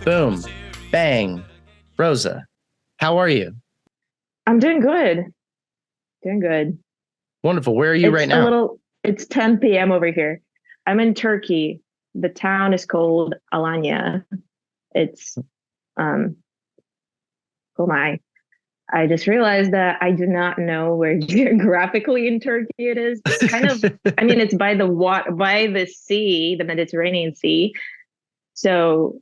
Boom. Bang. Rosa, how are you? I'm doing good. Doing good. Wonderful. Where are you right now? It's 10 p.m. over here. I'm in Turkey. The town is called Alanya. It's, um, oh my. I just realized that I do not know where geographically in Turkey it is. It's kind of, I mean, it's by the sea, the Mediterranean Sea. So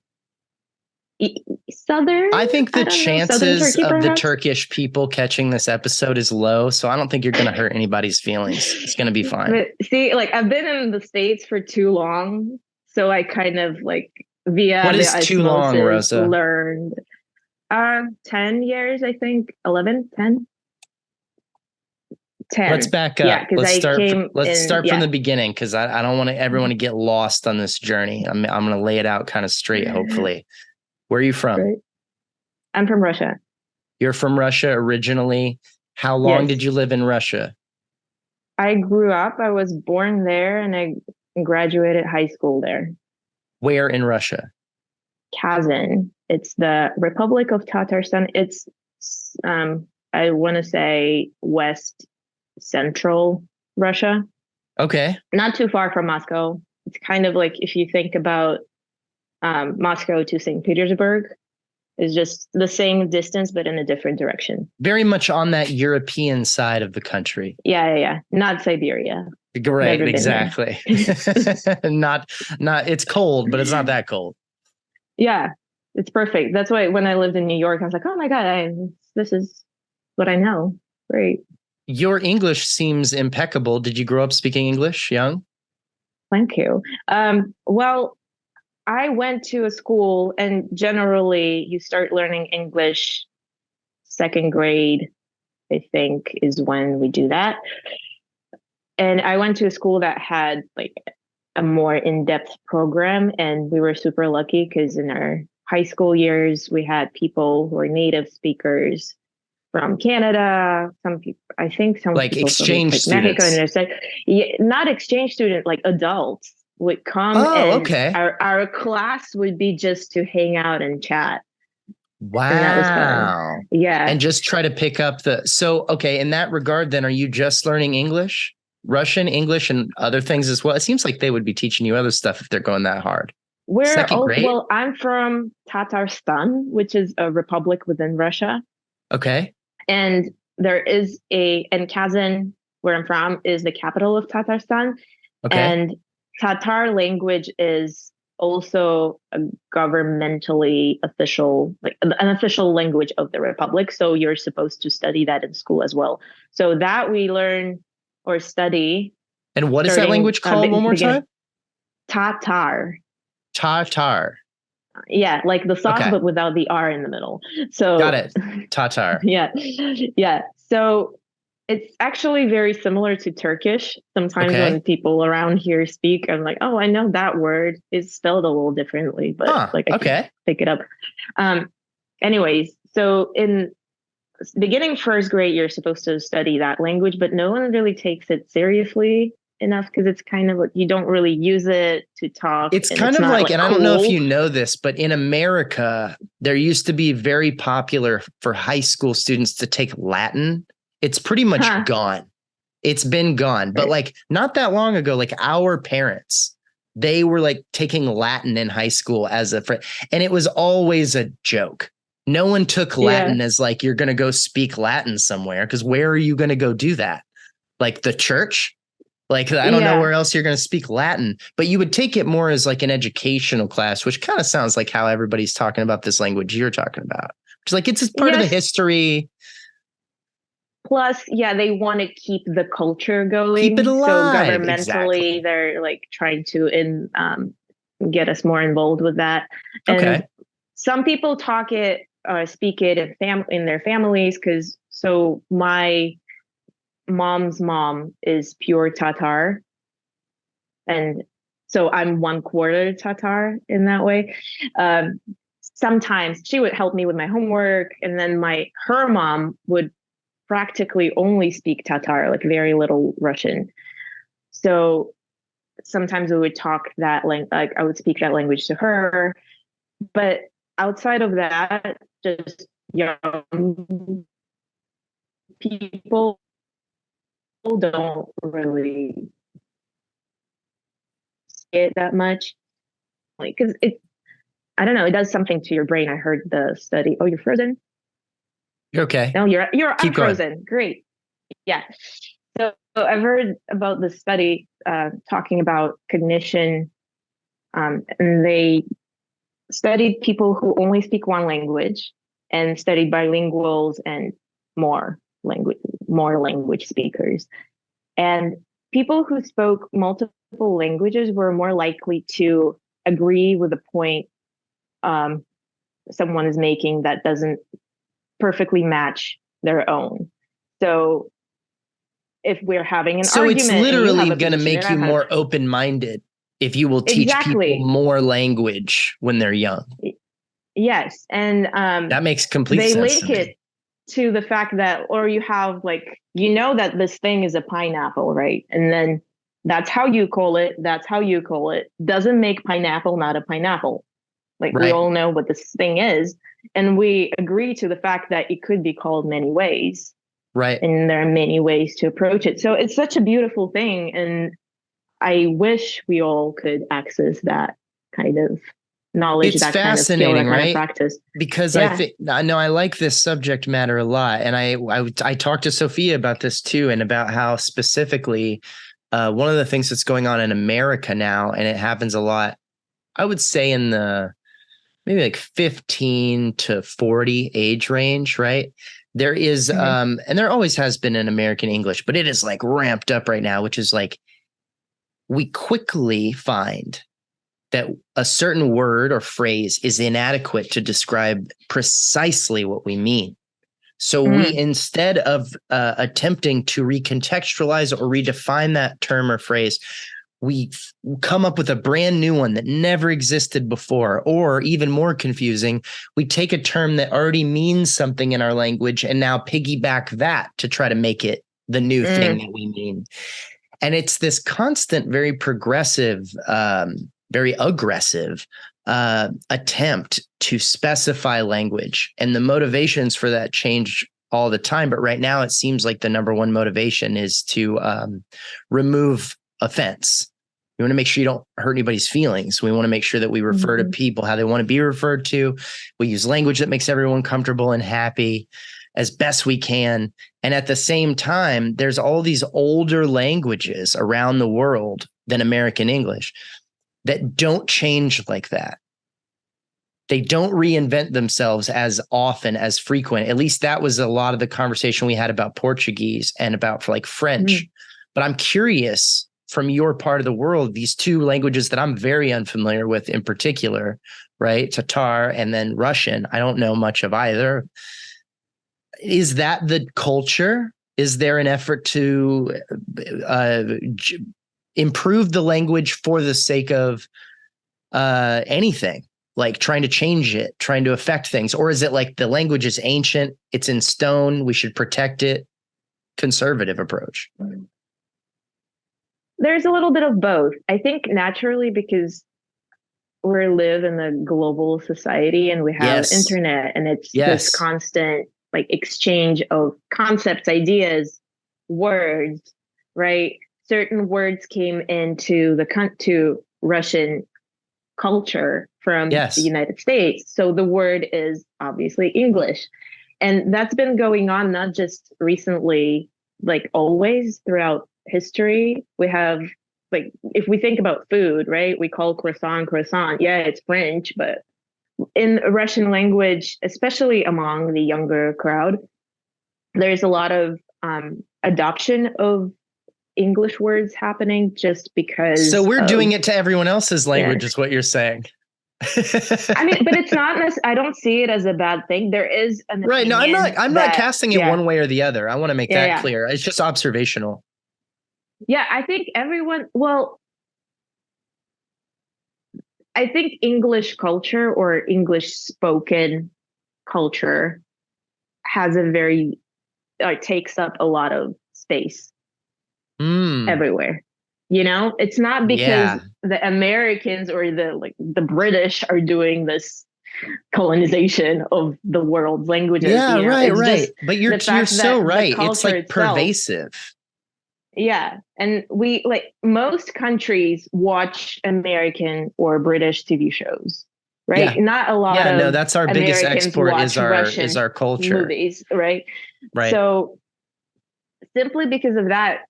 southern, I think the I don't know, southern chances Turkey of the perhaps. Turkish people catching this episode is low, so I don't think you're going to hurt anybody's feelings. It's going to be fine. But see, like I've been in the States for too long, so I kind of like via What the is too long, osmosis Rosa? learned 10 years, I think, 11, 10, Let's 10. back Yeah, up. because I came Let's in, start from yeah. the beginning because I don't want everyone to get lost on this journey. I'm going to lay it out kind of straight, hopefully. Where are you from? Right. I'm from Russia. You're from Russia originally. How long Yes. did you live in Russia? I was born there and I graduated high school there. Where in Russia? Kazan. It's the Republic of Tatarstan. It's I want to say West Central Russia, Okay. not too far from Moscow. It's kind of like if you think about Moscow to St. Petersburg, is just the same distance but in a different direction. Very much on that European side of the country. Yeah. Not Siberia. Right, Never been there. exactly. not it's cold, but it's not that cold. Yeah, it's perfect. That's why when I lived in New York, I was like, oh my God, this is what I know. Great. Your English seems impeccable. Did you grow up speaking English young? Thank you. Well, I went to a school and generally you start learning English second grade, I think, is when we do that. And I went to a school that had like a more in-depth program, and we were super lucky because in our high school years we had people who were native speakers from Canada, some people, I think some Like people from exchange like Mexico, and students. they said, yeah, not exchange student, like adults would come, Oh, and okay. our class would be just to hang out and chat, and that was fun. Wow. Yeah. And just try to pick up okay, in that regard, then are you just learning English, Russian, English, and other things as well? It seems like they would be teaching you other stuff if they're going that hard. We're Second also, grade? well, I'm from Tatarstan, which is a republic within Russia. Okay. And and Kazan, where I'm from, is the capital of Tatarstan. Okay. And Tatar language is also a governmentally official, like an official language of the republic. So you're supposed to study that in school as well. So that we learn or study And what is that starting language called one more beginning. time? Tatar. Tatar. Yeah, like the sauce, Okay. but without the R in the middle. Got So it. Tatar. yeah, yeah. So it's actually very similar to Turkish. Sometimes when Okay. people around here speak, I'm like, oh, I know that word. It's spelled a little differently, but Huh. like I can Okay. pick it up. Um, anyways, so in beginning first grade, you're supposed to study that language, but no one really takes it seriously enough because it's kind of like you don't really use it to talk It's and kind it's of not like, like and I don't know if cool. you know this, but in America, there used to be very popular for high school students to take Latin. It's pretty much Huh. gone. It's been gone. But like not that long ago, like our parents, they were like taking Latin in high school as a friend. And it was always a joke. No one took Yeah. Latin as like, you're going to go speak Latin somewhere. Cause where are you going to go do that? Like the church? Like, I don't know Yeah. where else you're going to speak Latin, but you would take it more as like an educational class, which kind of sounds like how everybody's talking about this language you're talking about. It's like, it's just part of the Yes. history. Plus, yeah, they want to keep the culture Keep it going. So alive. governmentally, Exactly. they're like trying to get us more involved with that. And Okay. some people speak it in their families. Because so my mom's mom is pure Tatar, and so I'm one quarter Tatar in that way. Um, Sometimes she would help me with my homework, and then her mom would practically only speak Tatar, like very little Russian. So sometimes we would talk that language, like I would speak that language to her. But outside of that, just young people don't really say it that much. Like, because I don't know, it does something to your brain. I heard the study. Oh, you're frozen? You're okay. No, you're Keep going. unfrozen. Great. Yeah. So I've heard about this study talking about cognition, and they studied people who only speak one language and studied bilinguals and more language more language speakers. And people who spoke multiple languages were more likely to agree with the point um, someone is making that doesn't perfectly match their own. So if we're having an So it's argument and you have literally a going to position make and you I have more open-minded if you will teach people exactly more language when they're young. yes, and That makes complete they sense to link me. it to the fact that, or you have like, you know, that this thing is a pineapple, right? And then that's how you call it. That's how you call it. Doesn't make pineapple not a pineapple. Like we Right. all know what this thing is. And we agree to the fact that it could be called many ways. Right. And there are many ways to approach it. So it's such a beautiful thing. And I wish we all could access that kind of knowledge, It's that kind of skill, fascinating, that kind of right? practice. Because Yeah. I know I like this subject matter a lot. And I talked to Sophia about this too, and about how specifically one of the things that's going on in America now, and it happens a lot, I would say in the maybe like 15 to 40 age range, right? There is, Mm-hmm. and there always has been in American English, but it is like ramped up right now, which is like we quickly find that a certain word or phrase is inadequate to describe precisely what we mean. So we, Mm-hmm. instead of attempting to recontextualize or redefine that term or phrase, we come up with a brand new one that never existed before. Or even more confusing, we take a term that already means something in our language and now piggyback that to try to make it the new thing that we mean. And it's this constant, very progressive, very aggressive attempt to specify language. And the motivations for that change all the time. But right now, it seems like the number one motivation is to remove offense. We want to make sure you don't hurt anybody's feelings. We want to make sure that we refer to people how they want to be referred to. We use language that makes everyone comfortable and happy as best we can. And at the same time, there's all these older languages around the world than American English that don't change like that. They don't reinvent themselves as often, as frequent. At least that was a lot of the conversation we had about Portuguese and about like French. But I'm curious, from your part of the world, these two languages that I'm very unfamiliar with in particular, right? Tatar and then Russian. I don't know much of either. Is that the culture? Is there an effort to improve the language for the sake of anything, like trying to change it, trying to affect things? Or is it like the language is ancient, it's in stone, we should protect it? Conservative approach. There's a little bit of both. I think naturally because we live in a global society and we have internet and it's this constant like exchange of concepts, ideas, words, right? Certain words came into to Russian culture from the United States. So the word is obviously English. And that's been going on not just recently, like always throughout history. We have, like, if we think about food, right? We call croissant. Yeah, it's French, but in Russian language, especially among the younger crowd, there's a lot of adoption of English words happening just because. So we're doing it to everyone else's language, is what you're saying. I mean, but it's not I don't see it as a bad thing. There is an right. No, I'm not casting it one way or the other. I want to make that clear. It's just observational. Yeah, I think everyone, well, I think English culture or English spoken culture has a very, takes up a lot of space everywhere. You know, it's not because the Americans or the British are doing this colonization of the world's languages. Yeah, right, It's right. just But the you're fact so that the right. It's culture like itself. pervasive. Yeah. And we like most countries watch American or British TV shows, right? Yeah. Not a lot Yeah, no, of that's our biggest Americans export is watch our Russian culture. movies, right? Right. So simply because of that,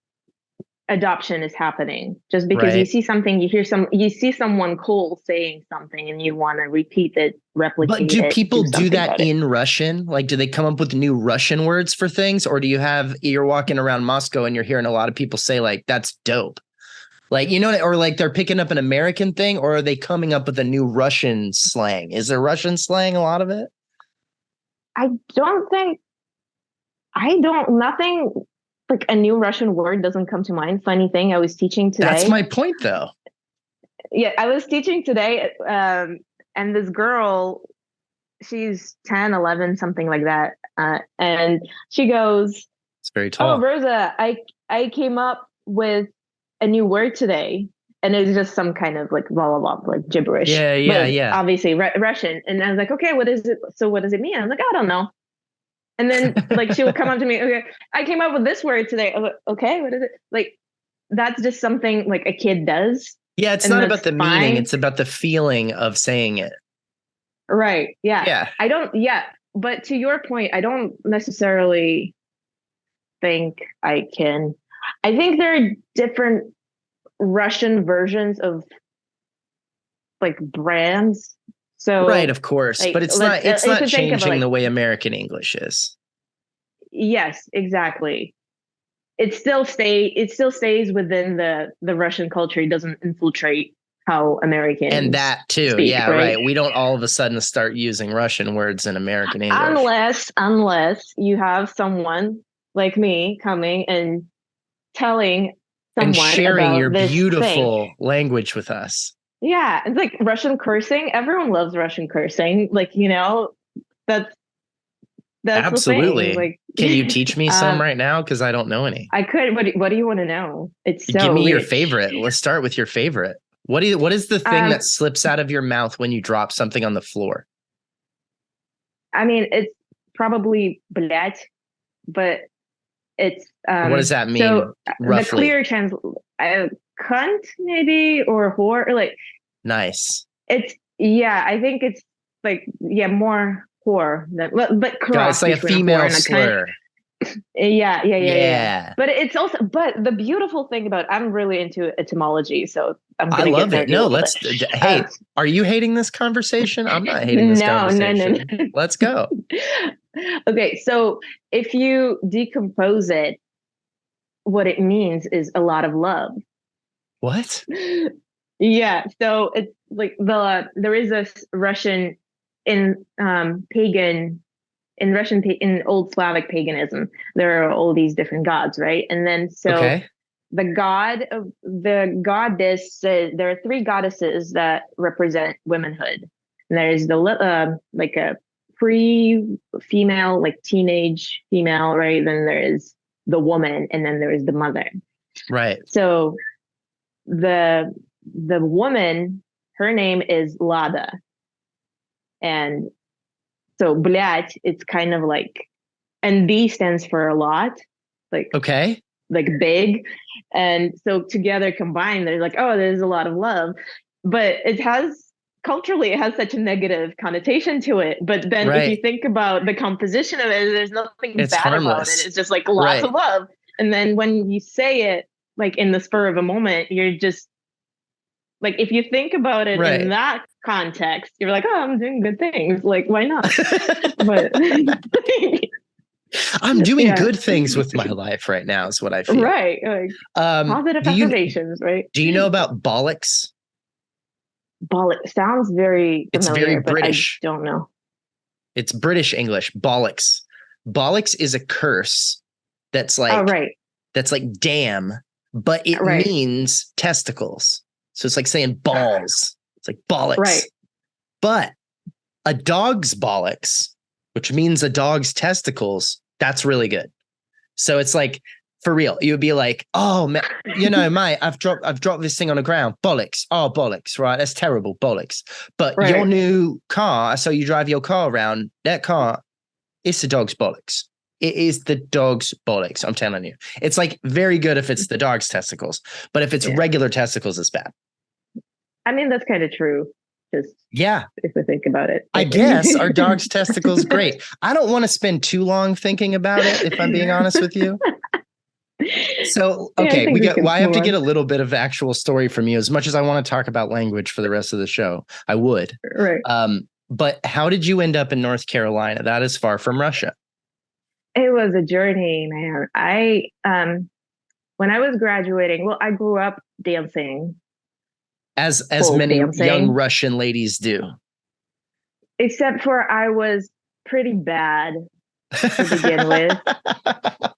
adoption is happening. Just because you Right. see something, you see someone cool saying something and you want to repeat it, But replicate do it, people do do something that about it. in Russian? Like, do they come up with new Russian words for things? Or do you're walking around Moscow and you're hearing a lot of people say, like, that's dope? Like, or like they're picking up an American thing, or are they coming up with a new Russian slang? Is there Russian slang, a lot of it? I don't think, nothing like a new Russian word doesn't come to mind. Funny thing, I was teaching That's today. my point, though. Yeah, I was teaching today, and this girl, she's 10, 11, something like that. And she goes, It's very "Oh, tall. Rosa, I came up with a new word today." And it's just some kind of like blah, blah, blah, like gibberish, Yeah, yeah, but yeah. obviously Russian. And I was like, okay, what is it? So what does it mean? I was like, I don't know. And then like she will come up to me, okay, I came up with this word today. I'm like, okay, what is it? Like that's just something like a kid does. Yeah, it's And not that's about the meaning, fine. it's about the feeling of saying it. Right. Yeah. Yeah. I don't, yeah. But to your point, I don't necessarily think I think there are different Russian versions of like brands. Right, So of course. like But it's if not you think of it changing like, the way American English is. yes, exactly. It still stays within the Russian culture. It doesn't infiltrate how And Americans that too. speak, Yeah, right? right. We don't all of a sudden start using Russian words in American English Unless you have someone like me coming and telling and someone sharing your about this thing. beautiful language with us. Yeah, it's like Russian cursing. Everyone loves Russian cursing. Like, that's that's the thing. Absolutely. Like, Can you teach me some um, right now? Because I don't know any. I could. What do you want to know? It's Give so me your rich. favorite. Let's start with your favorite. What is the thing that Um, slips out of your mouth when you drop something on the floor? I mean, it's probably blять, but it's What does that mean so the roughly? clear trans cunt maybe or whore or like Nice. it's yeah, I think it's like yeah, more whore than but Guys, it's cross like a between a whore female and a cunt. slur. Yeah. Yeah. But it's also but the beautiful thing about I'm really into etymology, so I'm I gonna get love it. nerdy a No, little bit. hey, are you hating this conversation? I'm not hating this No. conversation. Let's go. Okay, so if you decompose it, what it means is a lot of love. What? Yeah, so it's like there is a Russian in pagan in in old Slavic paganism. There are all these different gods, right? And then so Okay. the goddess, there are three goddesses that represent womanhood. And there's like a pre-female, like teenage female, right? Then there is the woman, and then there is the mother. Right. So the woman, her name is Lada, and so blять, it's kind of like, and B stands for a lot, like Okay. big, and so together combined, they're like, oh, there's a lot of love, but it has culturally it has such a negative connotation to it. But then if you Right. think about the composition of it, there's nothing It's bad about it. harmless. It's just like lots of Right. love. And then when you say it like in the spur of a moment, you're just like, if you think about it in Right. that context, you're like, oh, I'm doing good things. Like, why not? But I'm doing yeah, good things with my life right now is what I feel. right. Like positive affirmations, right? Do you know about bollocks? Bollock sounds very It's very familiar, but I British. don't know. It's British English. Bollocks. Bollocks is a curse that's Oh, like right, damn, but it right, means testicles. So it's like saying balls. It's like bollocks. right. But a dog's bollocks, which means a dog's testicles, that's really good. So it's like For real. You would be like, oh, man, mate, I've dropped this thing on the ground. Bollocks. Oh, bollocks. Right. That's terrible. Bollocks. But your new car, so you drive your car around, that car, it's the dog's bollocks. It is the dog's bollocks. I'm telling you. It's like very good if it's the dog's testicles, but if it's regular testicles, it's bad. I mean, that's kind of true. Just if we think about it. I guess our dog's testicles great. I don't want to spend too long thinking about it, if I'm being honest with you. So, okay, I have to get a little bit of actual story from you. As much as I want to talk about language for the rest of the show, I would. Right. But how did you end up in North Carolina? That is far from Russia. It was a journey, man. When I was graduating, well, I grew up dancing. As many young Russian ladies do. Except for I was pretty bad to begin with.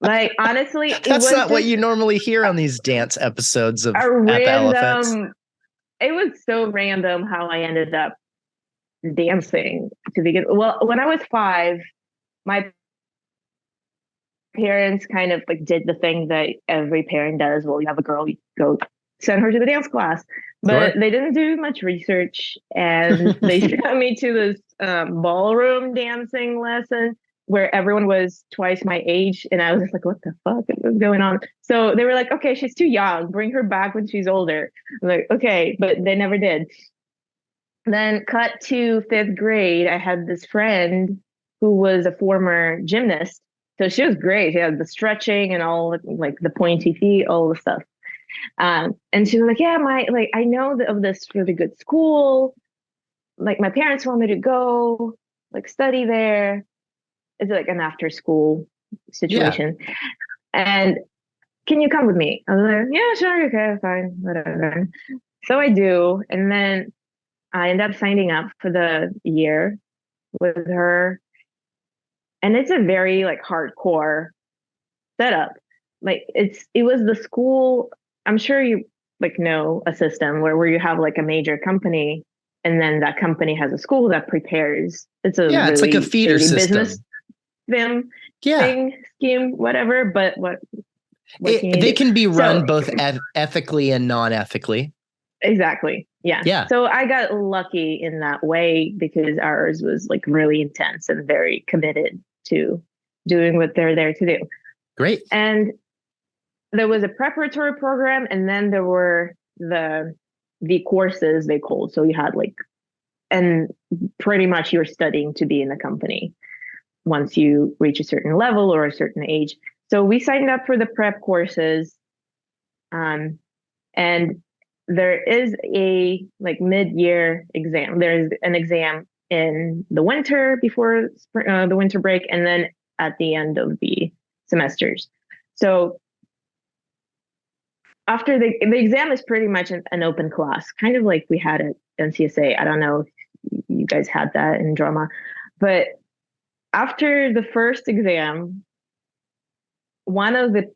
Like, honestly, that's not what you normally hear on these dance episodes of random. It was so random how I ended up dancing to begin. Well, when I was 5, my parents kind of like did the thing that every parent does. Well, you have a girl, you go send her to the dance class. But they didn't do much research, and they sent me to this ballroom dancing lesson where everyone was twice my age, and I was just like, what the fuck is going on? So they were like, okay, she's too young. Bring her back when she's older. I'm like, okay, but they never did. Then cut to 5th grade, I had this friend who was a former gymnast. So she was great. She had the stretching and all, like the pointy feet, all the stuff. And she was like, yeah, I know of this really good school. Like, my parents want me to go, like, study there. It's like an after school situation. Yeah. And can you come with me? I was like, yeah, sure. Okay, fine, whatever. So I do. And then I end up signing up for the year with her. And it's a very like hardcore setup. Like, it was the school. I'm sure you like know a system where you have like a major company, and then that company has a school that prepares. It's it's like a feeder system. Business scheme, whatever. But they can be run both ethically and non-ethically. Exactly. Yeah. So I got lucky in that way because ours was like really intense and very committed to doing what they're there to do. Great. And there was a preparatory program, and then there were the courses they called. So you had and pretty much you're studying to be in the company once you reach a certain level or a certain age. So we signed up for the prep courses, and there is a mid-year exam. There's an exam in the winter before the winter break, and then at the end of the semesters. So after the exam is pretty much an open class, kind of like we had at NCSA. I don't know if you guys had that in drama, but after the first exam, one of the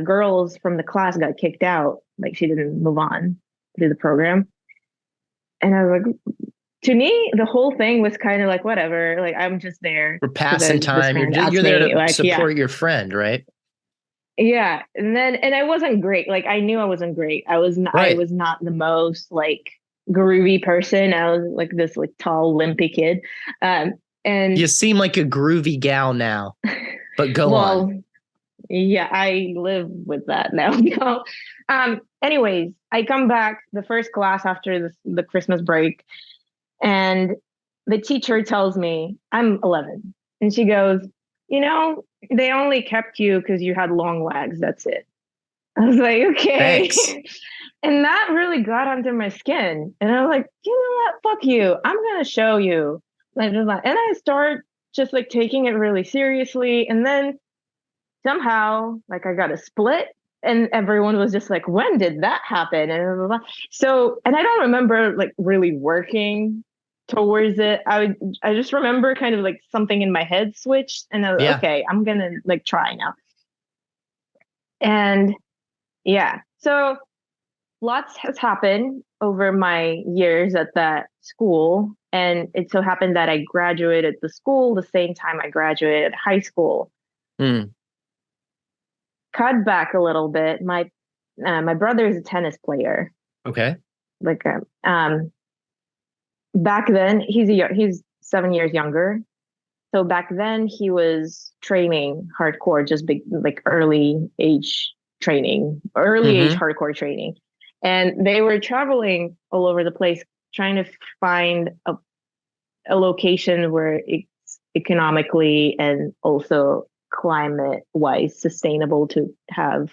girls from the class got kicked out. Like, she didn't move on through the program. And I was like, to me, the whole thing was kind of like, whatever, like, I'm just there. We're passing time. You're there to support your friend, right? Yeah. And I wasn't great. Like, I knew I wasn't great. I was not the most like groovy person. I was like this like tall, limpy kid. And you seem like a groovy gal now, but go on. Yeah, I live with that now. Anyways, I come back the first class after the Christmas break, and the teacher tells me I'm 11, and she goes, they only kept you because you had long legs. That's it. I was like, okay. Thanks. And that really got under my skin. And I was like, you know what? Fuck you. I'm going to show you. And I start just like taking it really seriously. And then somehow, like, I got a split, and everyone was just like, when did that happen? And blah, blah, blah. So, and I don't remember like really working towards it. I just remember kind of like something in my head switched, and I was like, okay, I'm gonna like try now. And yeah, so lots has happened over my years at that school, and it so happened that I graduated the school the same time I graduated high school. cut back a little bit. My brother is a tennis player. Okay. Like back then, he's 7 years younger. So back then he was training hardcore, just big like early age Mm-hmm. hardcore training, and they were traveling all over the place trying to find a location where it's economically and also climate wise sustainable to have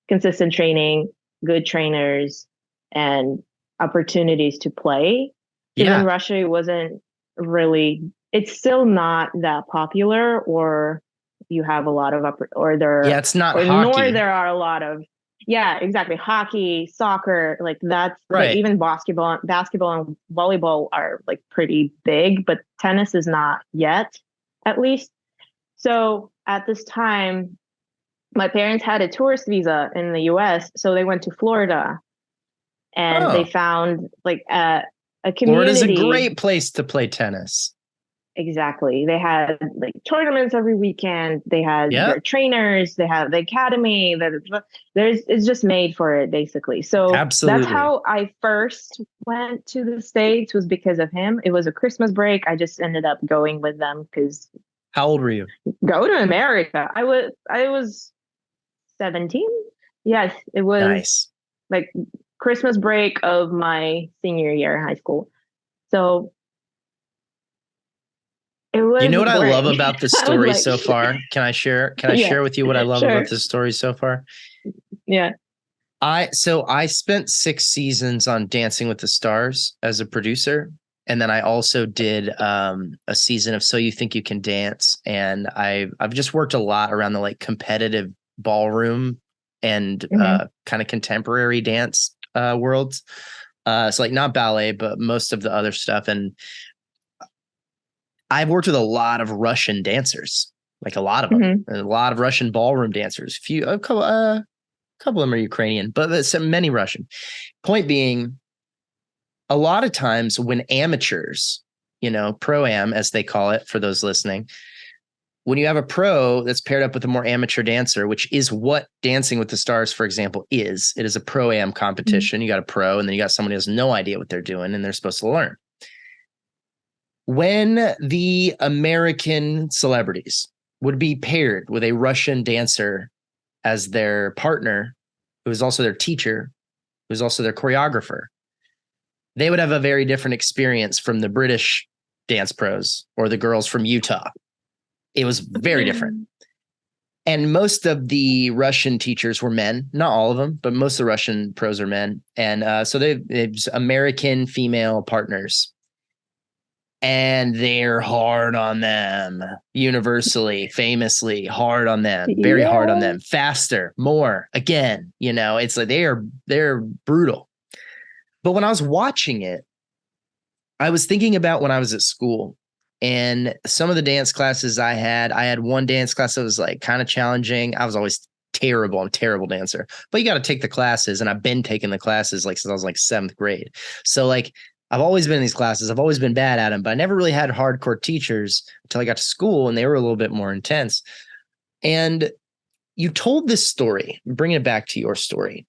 consistent training, good trainers, and opportunities to play. Because in Yeah. Russia, it wasn't really, it's still not that popular, or you have a lot of, Yeah. It's not nor hockey. there are a lot of, yeah, exactly. Hockey, soccer, like that's like Right. even basketball and volleyball are like pretty big, but tennis is not yet, at least. So at this time, my parents had a tourist visa in the US, so they went to Florida and they Oh, found like a Florida's a community. great place to play tennis. Exactly. They had like tournaments every weekend. They had Yeah, their trainers. They had the academy. There's it's just made for it basically. So that's absolutely. how I first went to the States, was because of him. It was a Christmas break. I just ended up going with them because How old were you? go to America. I was 17. Yes, it was Nice. like Christmas break of my senior year in high school. So it You know was what I love boring. about the I was story like, so far? Can I share? Can I yeah, share with you what I love about sure. this story so far? Yeah. I spent 6 seasons on Dancing with the Stars as a producer. And then I also did a season of So You Think You Can Dance. And I've just worked a lot around the like competitive ballroom and Hmm. kind of contemporary dance worlds. So like not ballet, but most of the other stuff. And I've worked with a lot of Russian dancers, like a lot of them, Hmm. a lot of Russian ballroom dancers. A couple of them are Ukrainian, but there's many Russian. Point being, a lot of times when amateurs, pro am as they call it for those listening, when you have a pro that's paired up with a more amateur dancer, which is what Dancing with the Stars, for example, is. It is a pro am competition. You got a pro, and then you got someone who has no idea what they're doing, and they're supposed to learn. When the American celebrities would be paired with a Russian dancer as their partner, who is also their teacher, who's also their choreographer, they would have a very different experience from the British dance pros or the girls from Utah. It was very different. And most of the Russian teachers were men, not all of them, but most of the Russian pros are men. And so they've American female partners, and they're hard on them, universally, famously hard on them, very hard on Yeah. them, faster, more, again. It's like they're brutal. But when I was watching it, I was thinking about when I was at school and some of the dance classes I had one dance class that was like kind of challenging. I was always terrible. I'm a terrible dancer, but you got to take the classes. And I've been taking the classes like since I was like seventh grade. So like I've always been in these classes. I've always been bad at them, but I never really had hardcore teachers until I got to school and they were a little bit more intense. And you told this story, bringing it back to your story.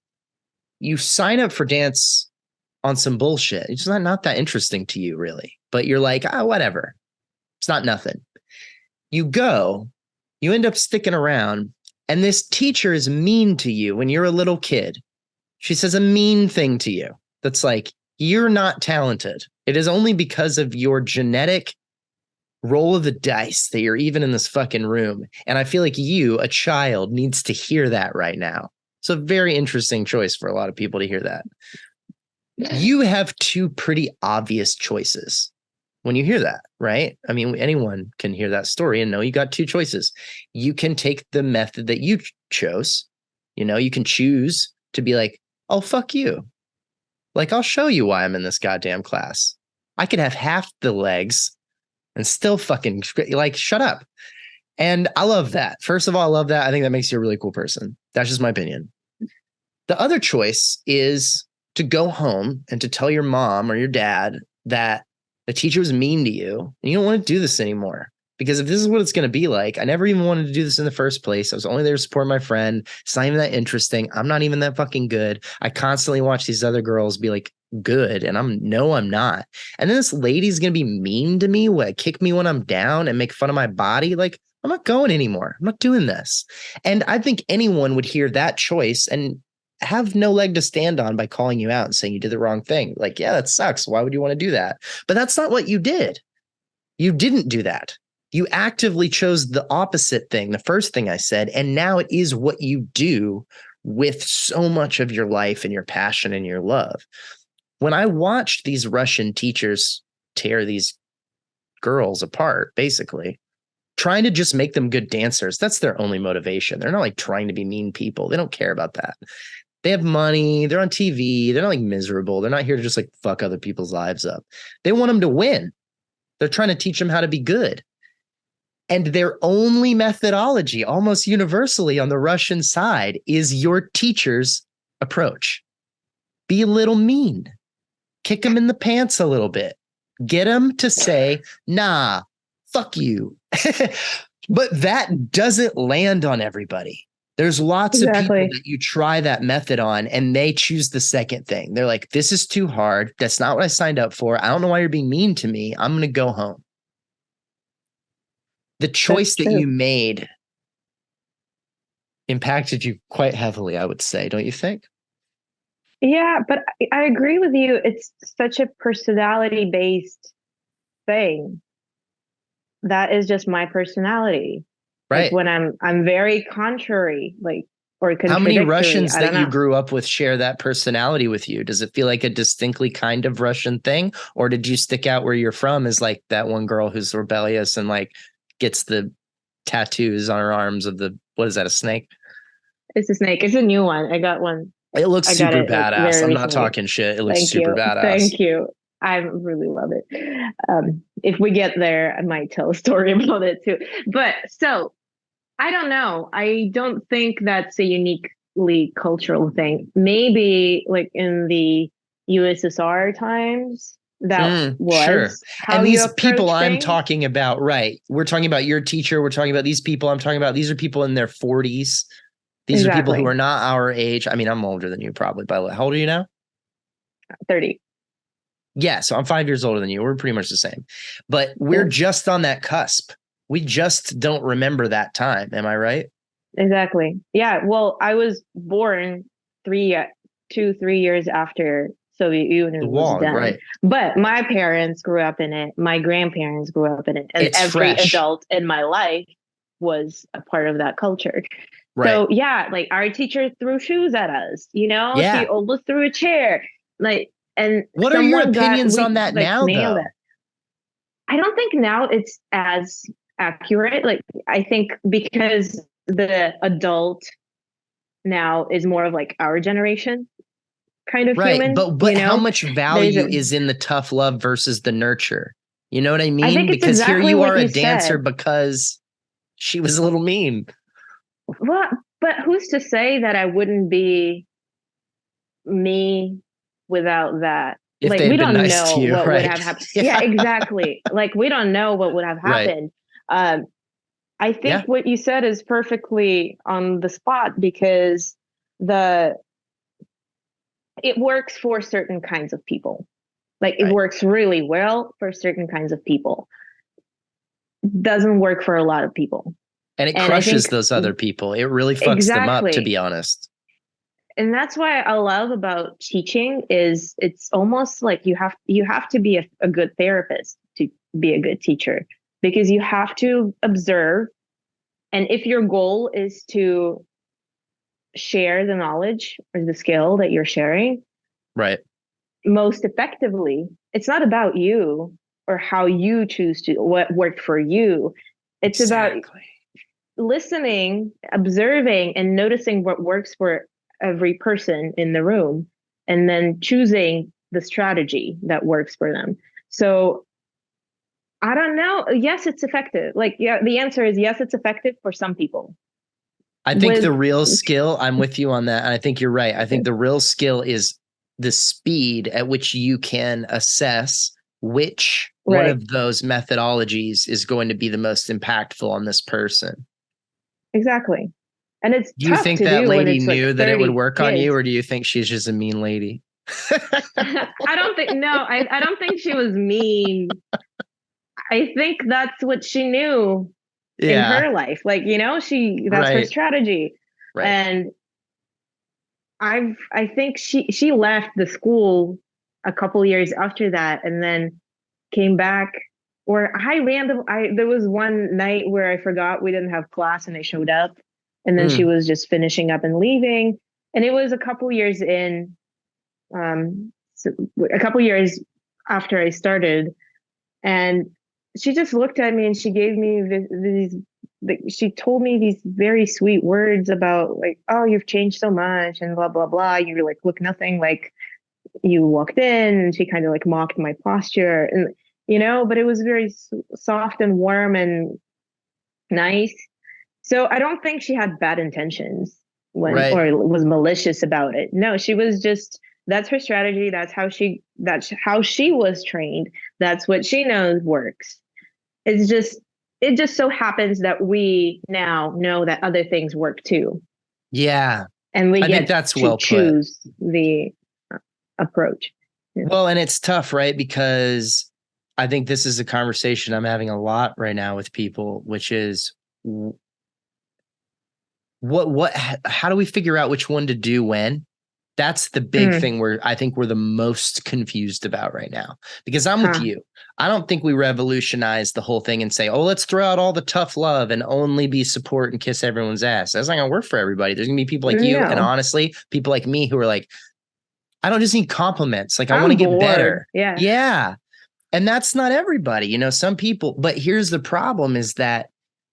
You sign up for dance on some bullshit. It's not that interesting to you, really. But you're like, whatever. It's not nothing. You go, you end up sticking around, and this teacher is mean to you when you're a little kid. She says a mean thing to you that's like, you're not talented. It is only because of your genetic roll of the dice that you're even in this fucking room. And I feel like you, a child, needs to hear that right now. It's a very interesting choice for a lot of people to hear that. You have two pretty obvious choices when you hear that, right? I mean, anyone can hear that story and know you got two choices. You can take the method that you chose. You can choose to be like, oh, fuck you. Like, I'll show you why I'm in this goddamn class. I could have half the legs and still fucking like, shut up. And I love that. First of all, I love that. I think that makes you a really cool person. That's just my opinion. The other choice is to go home and to tell your mom or your dad that the teacher was mean to you and you don't want to do this anymore Because if this is what it's going to be like, I never even wanted to do this in the first place. I was only there to support my friend. It's not even that interesting. I'm not even that fucking good. I constantly watch these other girls be like good, and I'm not. And then this lady's going to be mean to me, kick me when I'm down and make fun of my body. Like, I'm not going anymore. I'm not doing this. And I think anyone would hear that choice and have no leg to stand on by calling you out and saying you did the wrong thing. Like, yeah, that sucks. Why would you want to do that? But that's not what you did. You didn't do that. You actively chose the opposite thing, the first thing I said, and now it is what you do with so much of your life and your passion and your love. When I watched these Russian teachers tear these girls apart, basically, trying to just make them good dancers, that's their only motivation. They're not like trying to be mean people. They don't care about that. They have money. They're on TV. They're not like miserable. They're not here to just like fuck other people's lives up. They want them to win. They're trying to teach them how to be good. And their only methodology, almost universally on the Russian side, is your teacher's approach. Be a little mean. Kick them in the pants a little bit. Get them to say, nah, fuck you. But that doesn't land on everybody. There's lots of people that you try that method on and they choose the second thing. They're like, this is too hard. That's not what I signed up for. I don't know why you're being mean to me. I'm going to go home. The choice that you made impacted you quite heavily, I would say, don't you think? Yeah, but I agree with you. It's such a personality-based thing. That is just my personality. Right. Like when I'm very contrary, like, or contradictory. How many Russians that you grew up with share that personality with you? Does it feel like a distinctly kind of Russian thing? Or did you stick out where you're from as like that one girl who's rebellious and like gets the tattoos on her arms of the, what is that, a snake? It's a snake. It's a new one. I got one. It looks super badass. I'm not talking shit. It looks super badass. Thank you. I really love it. If we get there, I might tell a story about it too. But so I don't know. I don't think that's a uniquely cultural thing. Maybe like in the USSR times, that was sure. how and these you people I'm things. talking about, right? We're talking about your teacher. We're talking about these people. I'm talking about these are people in their 40s. These are people who are not our age. I mean, I'm older than you probably, by the way. How old are you now? 30. Yeah, so I'm 5 years older than you. We're pretty much the same. But we're just on that cusp. We just don't remember that time. Am I right? Exactly. Yeah. Well, I was born 3 years after Soviet Union was done. Right. But my parents grew up in it. My grandparents grew up in it. And every adult in my life was a part of that culture. Right. So yeah, like our teacher threw shoes at us, you know, she almost threw a chair. Like, and what are your opinions on that now, though? I don't think now it's as accurate. Like, I think because the adult now is more of like our generation kind of human. But how much value is in the tough love versus the nurture? You know what I mean? I think because exactly here you are a dancer because she was a little mean. Well, but who's to say that I wouldn't be me without that? If like, we don't know what would have happened. Yeah, exactly. Like, we don't know what would have happened. I think what you said is perfectly on the spot because it works for certain kinds of people. Like, it works really well for certain kinds of people. Doesn't work for a lot of people. And it crushes those other people. It really fucks them up, to be honest. And that's why I love about teaching is it's almost like you have to be a good therapist to be a good teacher, because you have to observe. And if your goal is to share the knowledge or the skill that you're sharing, right, most effectively, it's not about you or how you choose to, what worked for you. It's about listening, observing, and noticing what works for every person in the room, and then choosing the strategy that works for them. So I don't know. Yes, it's effective. Like, yeah, the answer is yes, it's effective for some people. I think the real skill, I'm with you on that. And I think you're right. I think the real skill is the speed at which you can assess which one Right. of those methodologies is going to be the most impactful on this person. Exactly. And it's Do you tough think to that do when lady it's like knew that it would 30 work on you, kids. or do you think she's just a mean lady? I don't think, no, I don't think she was mean. I think that's what she knew in Yeah, her life. Like, that's her right, strategy. right. And I think she left the school a couple years after that and then came back. Or there was one night where I forgot we didn't have class and I showed up and then she Mm, was just finishing up and leaving. And it was so a couple years after I started, and she just looked at me and she gave me she told me these very sweet words about like, oh, you've changed so much and blah blah blah. You like look nothing like you walked in. And she kind of like mocked my posture, and but it was very soft and warm and nice. So I don't think she had bad intentions right. or was malicious about it. No, she was just, that's her strategy. That's how she was trained. That's what she knows works. It's just, it just so happens that we now know that other things work too. Yeah, And we I think get that's to well put. choose the approach. Yeah. Well, and it's tough, right? Because I think this is a conversation I'm having a lot right now with people, which is how do we figure out which one to do when? That's the big Mm, thing where I think we're the most confused about right now. Because I'm with huh. you. I don't think we revolutionize the whole thing and say, oh, let's throw out all the tough love and only be support and kiss everyone's ass. That's not going to work for everybody. There's going to be people like you. And No, honestly, people like me who are like, I don't just need compliments. Like, I want to I'm get bored. better. Yeah. Yeah. And that's not everybody, some people, but here's the problem is that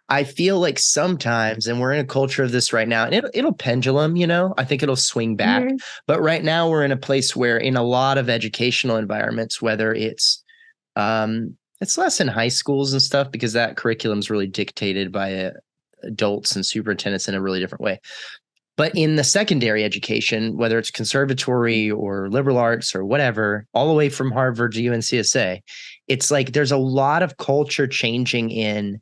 I feel like sometimes, and we're in a culture of this right now, and it'll pendulum, I think it'll swing back. Hmm. But right now we're in a place where in a lot of educational environments, whether it's less in high schools and stuff, because that curriculum is really dictated by adults and superintendents in a really different way. But in the secondary education, whether it's conservatory or liberal arts or whatever, all the way from Harvard to UNCSA, it's like there's a lot of culture changing in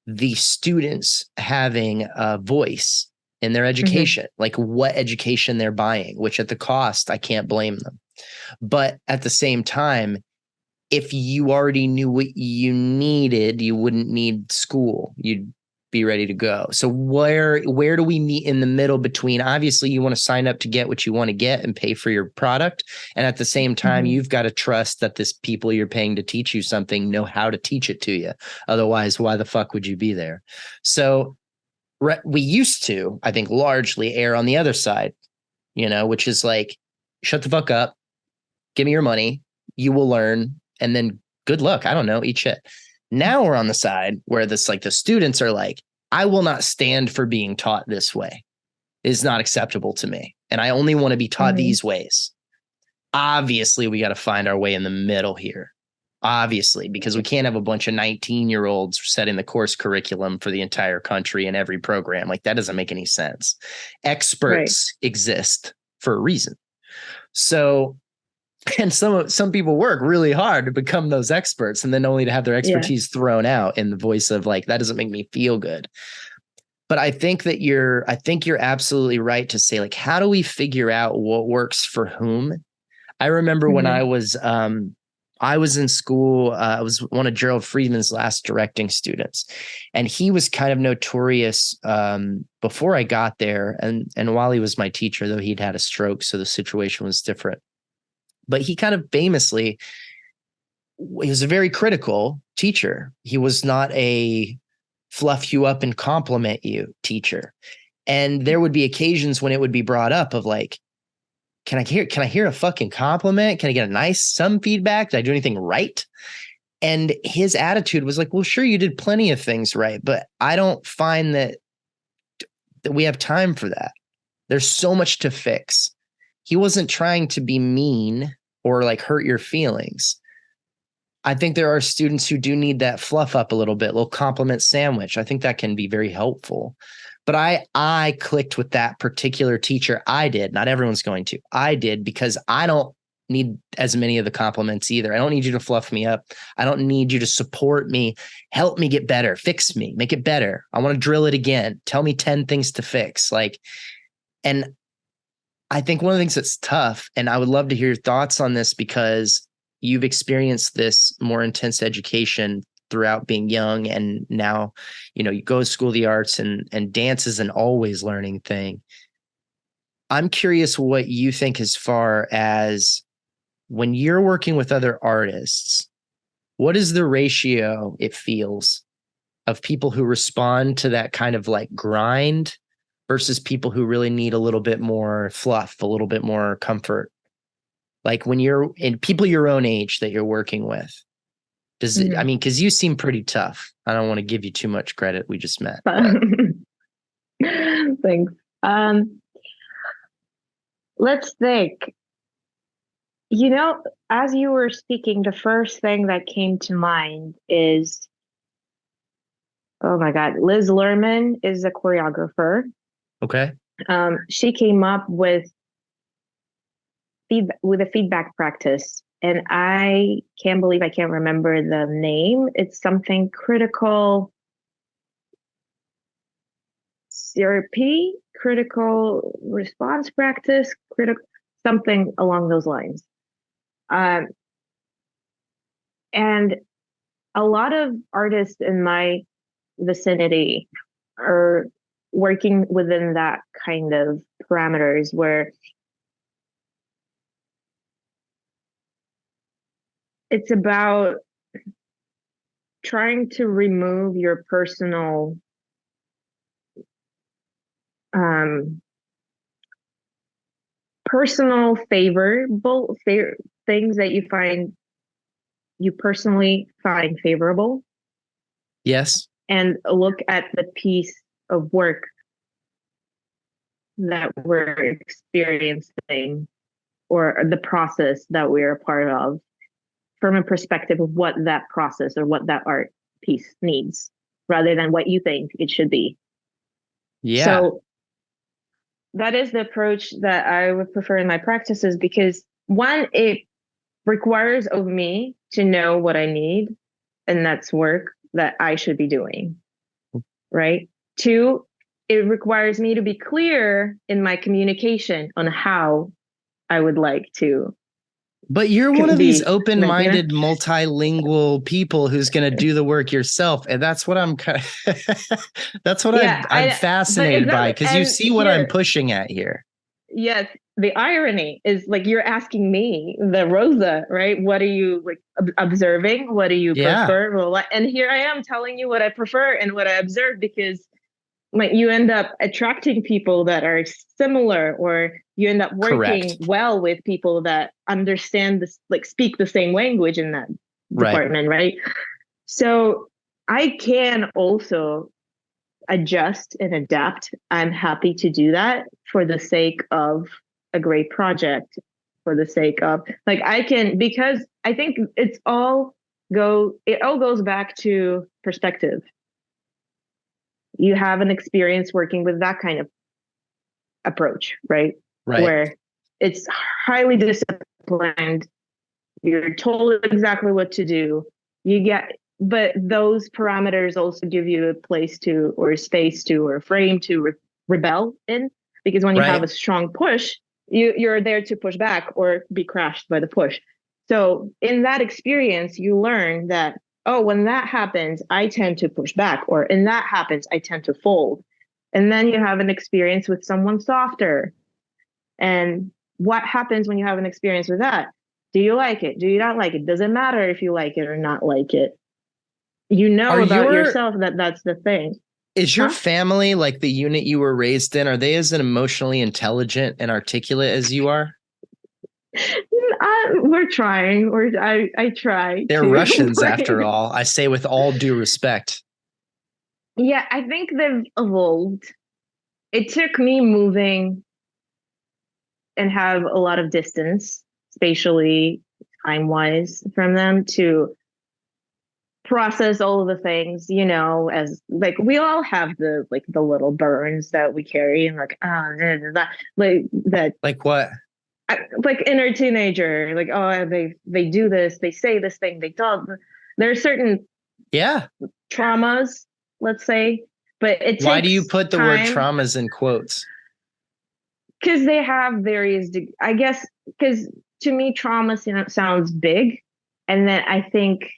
the students having a voice in their Hmm. education, like what education they're buying, which at the cost, I can't blame them. But at the same time, if you already knew what you needed, you wouldn't need school. You'd be ready to go. So where do we meet in the middle between obviously you want to sign up to get what you want to get and pay for your product, and at the same time Hmm. you've got to trust that this people you're paying to teach you something know how to teach it to you. Otherwise, why the fuck would you be there? So we used to, I think, largely err on the other side, which is like, shut the fuck up, give me your money, you will learn, and then good luck. I don't know, eat shit. Now we're on the side where this like the students are like, I will not stand for being taught this way. It is not acceptable to me. And I only want to be taught Hmm. these ways. Obviously, we got to find our way in the middle here. Obviously, because we can't have a bunch of 19-year-olds setting the course curriculum for the entire country in every program. Like that doesn't make any sense. Right. Experts exist for a reason. So, and some people work really hard to become those experts and then only to have their Yeah. expertise thrown out in the voice of like, that doesn't make me feel good. But I think you're absolutely right to say, like, how do we figure out what works for whom? I remember when Hmm. I was in school, I was one of Gerald Friedman's last directing students, and he was kind of notorious before I got there, and while he was my teacher, though he'd had a stroke, so the situation was different. But he kind of famously, he was a very critical teacher. He was not a fluff you up and compliment you teacher. And there would be occasions when it would be brought up of like, can I hear a fucking compliment? Can I get some feedback? Did I do anything right? And his attitude was like, well, sure, you did plenty of things right, but I don't find that we have time for that. There's so much to fix. He wasn't trying to be mean or like hurt your feelings. I think there are students who do need that fluff up a little bit, little compliment sandwich. I think that can be very helpful. But I clicked with that particular teacher. I did. Not everyone's going to. I did because I don't need as many of the compliments either. I don't need you to fluff me up. I don't need you to support me, help me get better, fix me, make it better. I want to drill it again. Tell me 10 things to fix. Like, and I think one of the things that's tough, and I would love to hear your thoughts on this because you've experienced this more intense education throughout being young. And now, you go to school of the arts, and dance is an always learning thing. I'm curious what you think as far as when you're working with other artists, what is the ratio it feels of people who respond to that kind of like grind versus people who really need a little bit more fluff, a little bit more comfort? Like when you're in people your own age that you're working with, does it, I mean, because you seem pretty tough. I don't want to give you too much credit. We just met. Thanks. Let's think. As you were speaking, the first thing that came to mind is, oh my God, Liz Lerman is a choreographer. Okay. She came up with a feedback practice, and I can't believe I can't remember the name. It's something critical therapy, critical response practice, something along those lines. And a lot of artists in my vicinity are working within that kind of parameters where it's about trying to remove your personal favorable things that you personally find favorable. Yes. And look at the piece of work that we're experiencing or the process that we're a part of from a perspective of what that process or what that art piece needs rather than what you think it should be. Yeah. So that is the approach that I would prefer in my practices because one, it requires of me to know what I need, and that's work that I should be doing, right? Two, it requires me to be clear in my communication on how I would like to. But you're one of these open-minded, multilingual people who's going to do the work yourself. And that's what I'm kind of, that's what I'm fascinated by because you see what I'm pushing at here. Yes. The irony is like, you're asking me, the Rosa, right? What are you like observing? What do you prefer? Well, and here I am telling you what I prefer and what I observe because you end up attracting people that are similar, or you end up working well with people that understand this, like speak the same language in that department, right? So I can also adjust and adapt. I'm happy to do that for the sake of a great project, for the sake of because I think it all goes back to perspective. You have an experience working with that kind of approach, right? Where it's highly disciplined. You're told exactly what to do. But those parameters also give you a place to, or a space to, or a frame to rebel in. Because when you have a strong push, you're there to push back or be crashed by the push. So in that experience, you learn that, oh, when that happens, I tend to push back, or in that happens, I tend to fold. And then you have an experience with someone softer. And what happens when you have an experience with that? Do you like it? Do you not like it? Does it matter if you like it or not like it? About yourself that's the thing. Is your family, like the unit you were raised in, are they as emotionally intelligent and articulate as you are? We're trying. I try. They're Russians, after all. I say with all due respect. Yeah, I think they've evolved. It took me moving and have a lot of distance, spatially, time-wise, from them to process all of the things, as like we all have the little burns that we carry and like that. Like what? like inner teenager, like, oh, they do this, they say this thing, they talk. There are certain Yeah. traumas, let's say, but it Why do you takes put the word time traumas in quotes? because they have various, I guess, because to me, trauma sounds big. And then I think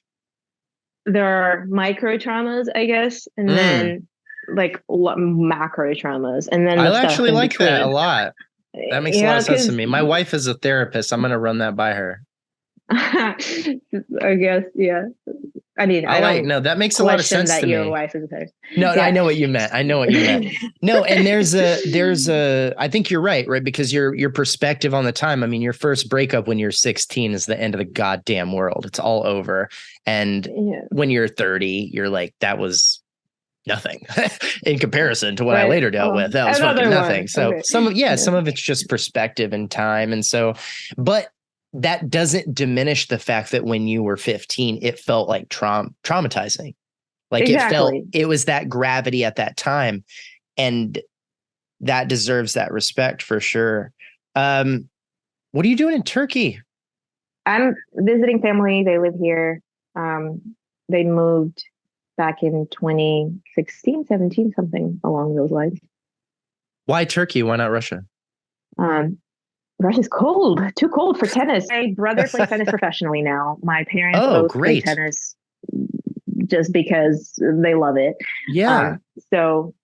there are micro traumas, I guess, and Mm. then like macro traumas, and then the I stuff actually in like that a between. lot. That makes a lot Yeah, of sense to because me. My wife is a therapist. I'm going to run that by her. I guess, yeah. I mean, I I like, don't no, that makes a lot of question sense to that your me. wife is a therapist. No, I Yeah. know what you meant. I know what you meant. No, and I think you're right? Because your perspective on the time. I mean, your first breakup when you're 16 is the end of the goddamn world. It's all over. And Yeah. when you're 30, you're like, that was nothing in comparison to what I Right. later dealt with. That was fucking Another nothing. one. So Okay. Yeah. some of it's just perspective and time. And so, but that doesn't diminish the fact that when you were 15, it felt like traumatizing. Like Exactly. it was that gravity at that time. And that deserves that respect for sure. What are you doing in Turkey? I'm visiting family. They live here. They moved back in 2016, 17, something along those lines. Why Turkey? Why not Russia? Um, Russia's cold, too cold for tennis. My brother plays tennis professionally now. My parents Oh, both play great. tennis just because they love it. Yeah. So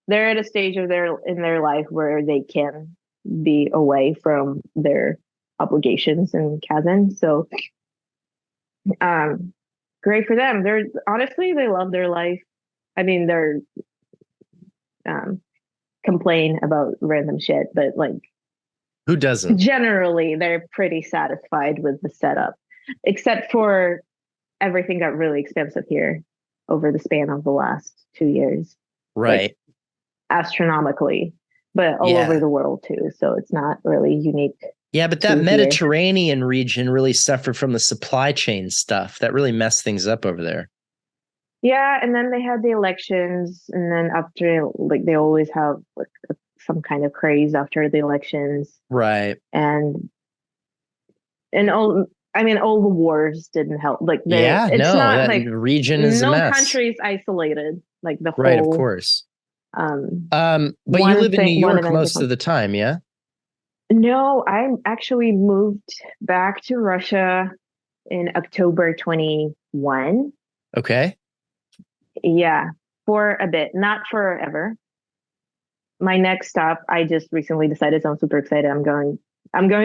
they're at a stage of their life where they can be away from their obligations in Kazan. So um, great for them. They're honestly they love their life. I mean, they're um, complain about random shit, but like Who doesn't? generally they're pretty satisfied with the setup, except for everything got really expensive here over the span of the last 2 years, like Right. astronomically, but all over Yeah. the world too. So it's not really unique Yeah, but that to here. Mediterranean region really suffered from the supply chain stuff. That really messed things up over there. Yeah, and then they had the elections, and then after, like, they always have like some kind of craze after the elections, Right. and all. I mean, all the wars didn't help. Like, Yeah, it's no, not that like region is a no mess. country is isolated. Like the Right, of whole course. um But you live in New one York event. most of the time, yeah? No, I actually moved back to Russia in October 21. Okay. Yeah, for a bit, not forever. My next stop, I just recently decided, so I'm super excited. I'm going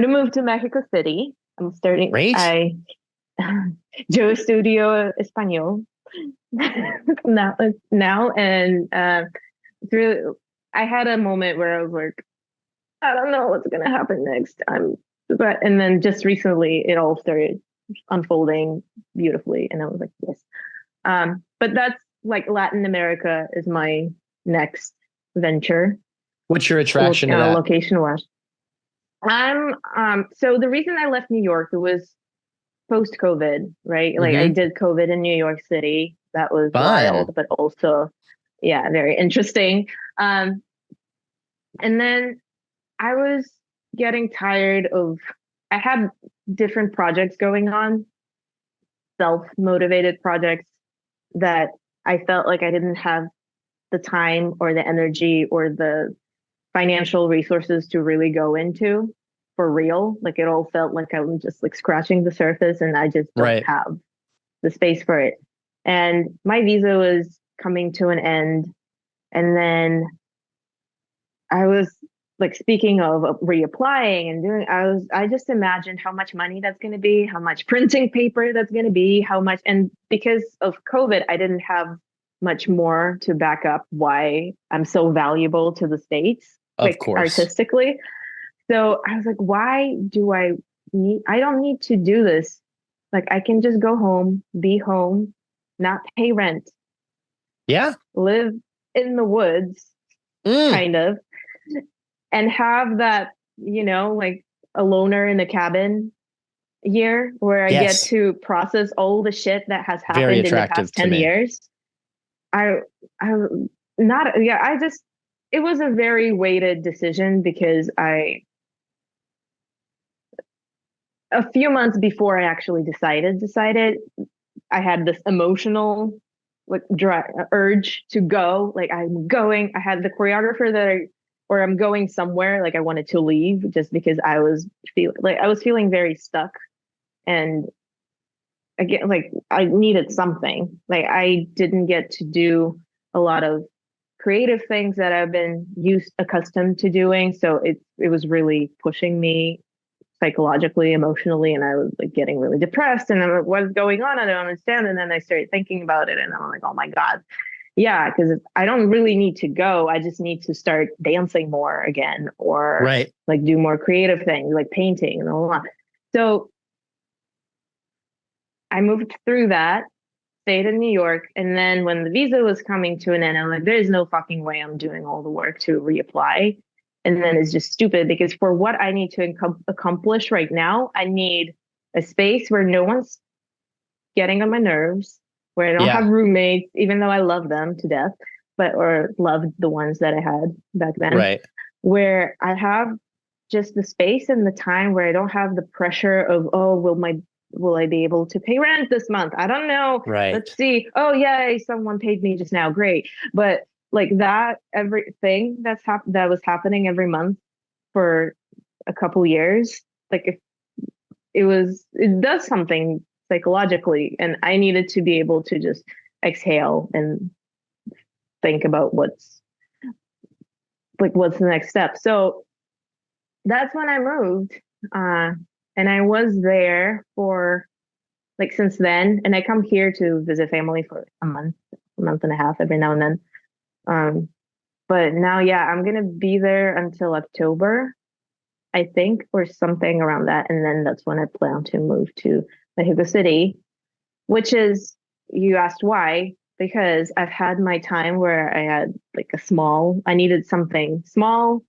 to move to Mexico City. I'm starting Great. I Yo estudio español now and through I had a moment where I was like, I don't know what's gonna happen next. But and then just recently it all started unfolding beautifully, and I was like, yes. But that's like Latin America is my next venture. What's your attraction to that? Location wise. So the reason I left New York, it was post COVID, right? Like I Mm-hmm. did COVID in New York City. That was Fun. wild, but also, yeah, very interesting. Um, and then I was getting tired of, I had different projects going on, self-motivated projects that I felt like I didn't have the time or the energy or the financial resources to really go into for real. Like it all felt like I was just like scratching the surface and I just don't Right. have the space for it. And my visa was coming to an end. And then I was like, speaking of reapplying and doing, I just imagined how much money that's going to be, how much printing paper that's going to be, how much. And because of COVID, I didn't have much more to back up why I'm so valuable to the States, Of like course. artistically. So I was like, why do I don't need to do this. Like I can just go home, be home, not pay rent, Yeah. live in the woods, Mm. kind of, and have that, like a loner in the cabin year where I get Yes. to process all the shit that has Very happened in the attractive past to 10 me. years. I, I, not, yeah, it was a very weighted decision because a few months before I actually decided, I had this emotional like urge to go. Like I'm going. I had the choreographer or I'm going somewhere. Like I wanted to leave just because I was feeling very stuck, and again, like I needed something. Like I didn't get to do a lot of creative things that I've been accustomed to doing. So it was really pushing me psychologically, emotionally, and I was like getting really depressed. And I'm like, what's going on? I don't understand. And then I started thinking about it, and I'm like, oh my god, yeah, because I don't really need to go. I just need to start dancing more again, or Right. like do more creative things, like painting and all that. So I moved through that, stayed in New York, and then when the visa was coming to an end, I'm like, there's no fucking way I'm doing all the work to reapply. And then it's just stupid because for what I need to accomplish right now, I need a space where no one's getting on my nerves, where I don't have Yeah. roommates, even though I love them to death, or loved the ones that I had back then, Right. where I have just the space and the time where I don't have the pressure of, oh, will I be able to pay rent this month? I don't know. Right. Let's see. Oh, yay, someone paid me just now. Great. But like that, everything that was happening every month for a couple years, like if it does something psychologically, and I needed to be able to just exhale and think about what's the next step. So that's when I moved. And I was there for like since then, and I come here to visit family for a month and a half every now and then. But now, yeah, I'm gonna be there until October, I think, or something around that, and then that's when I plan to move to Mexico City, which is, you asked why, because I've had my time where I had like I needed something small,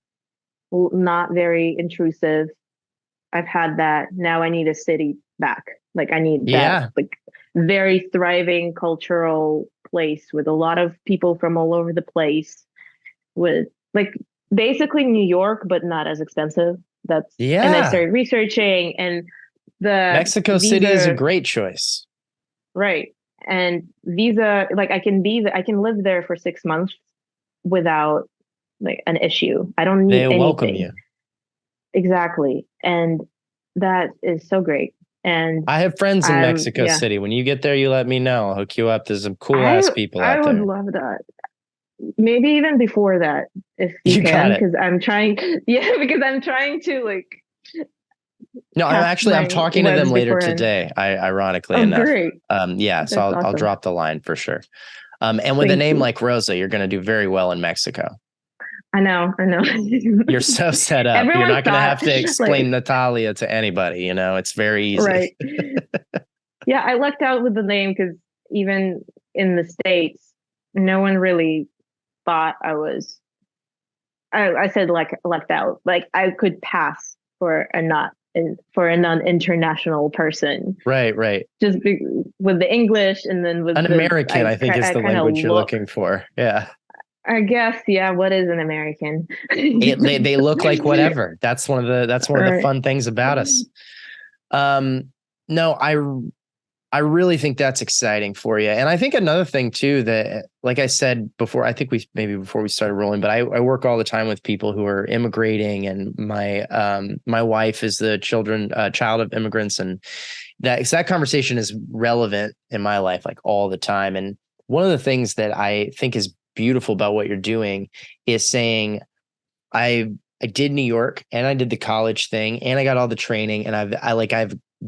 not very intrusive. I've had that. Now I need a city back. Like I need that Yeah. like very thriving cultural place with a lot of people from all over the place, with like basically New York, but not as expensive. And I Yeah. started researching, and the Mexico City is a visa, great choice. right. And visa, like I can live there for 6 months without like an issue. I don't need They welcome anything. you. Exactly. And that is so great. And I have friends in Mexico yeah, City. When you get there, you let me know. I'll hook you up. There's some cool ass I people I out would there. love that. Maybe even before that, if you You got can, it. because I'm trying, yeah, because I'm trying to like No, cast I'm my talking to them webs later beforehand. today. Ironically Oh, enough. great. Yeah. So That's I'll awesome. drop the line for sure. And with a Thank name you. like Rosa, you're going to do very well in Mexico. I know. You're so set up. You're Everyone not going to thought have to explain like, Natalia to anybody. You know, it's very easy. right. Yeah, I lucked out with the name because even in the States, no one really thought I said like lucked out. Like I could pass for a non-international person Right, right. just with the English, and then with An American, I think, is I the kind of language you're look. looking for. Yeah. I guess, yeah. What is an American? They look like whatever. That's one of the Right. fun things about us. No, I really think that's exciting for you. And I think another thing too, that, like I said before, I think before we started rolling, but I work all the time with people who are immigrating, and my wife is the child of immigrants. And that conversation is relevant in my life, like all the time. And one of the things that I think is beautiful about what you're doing is saying, I did New York, and I did the college thing, and I got all the training, and I've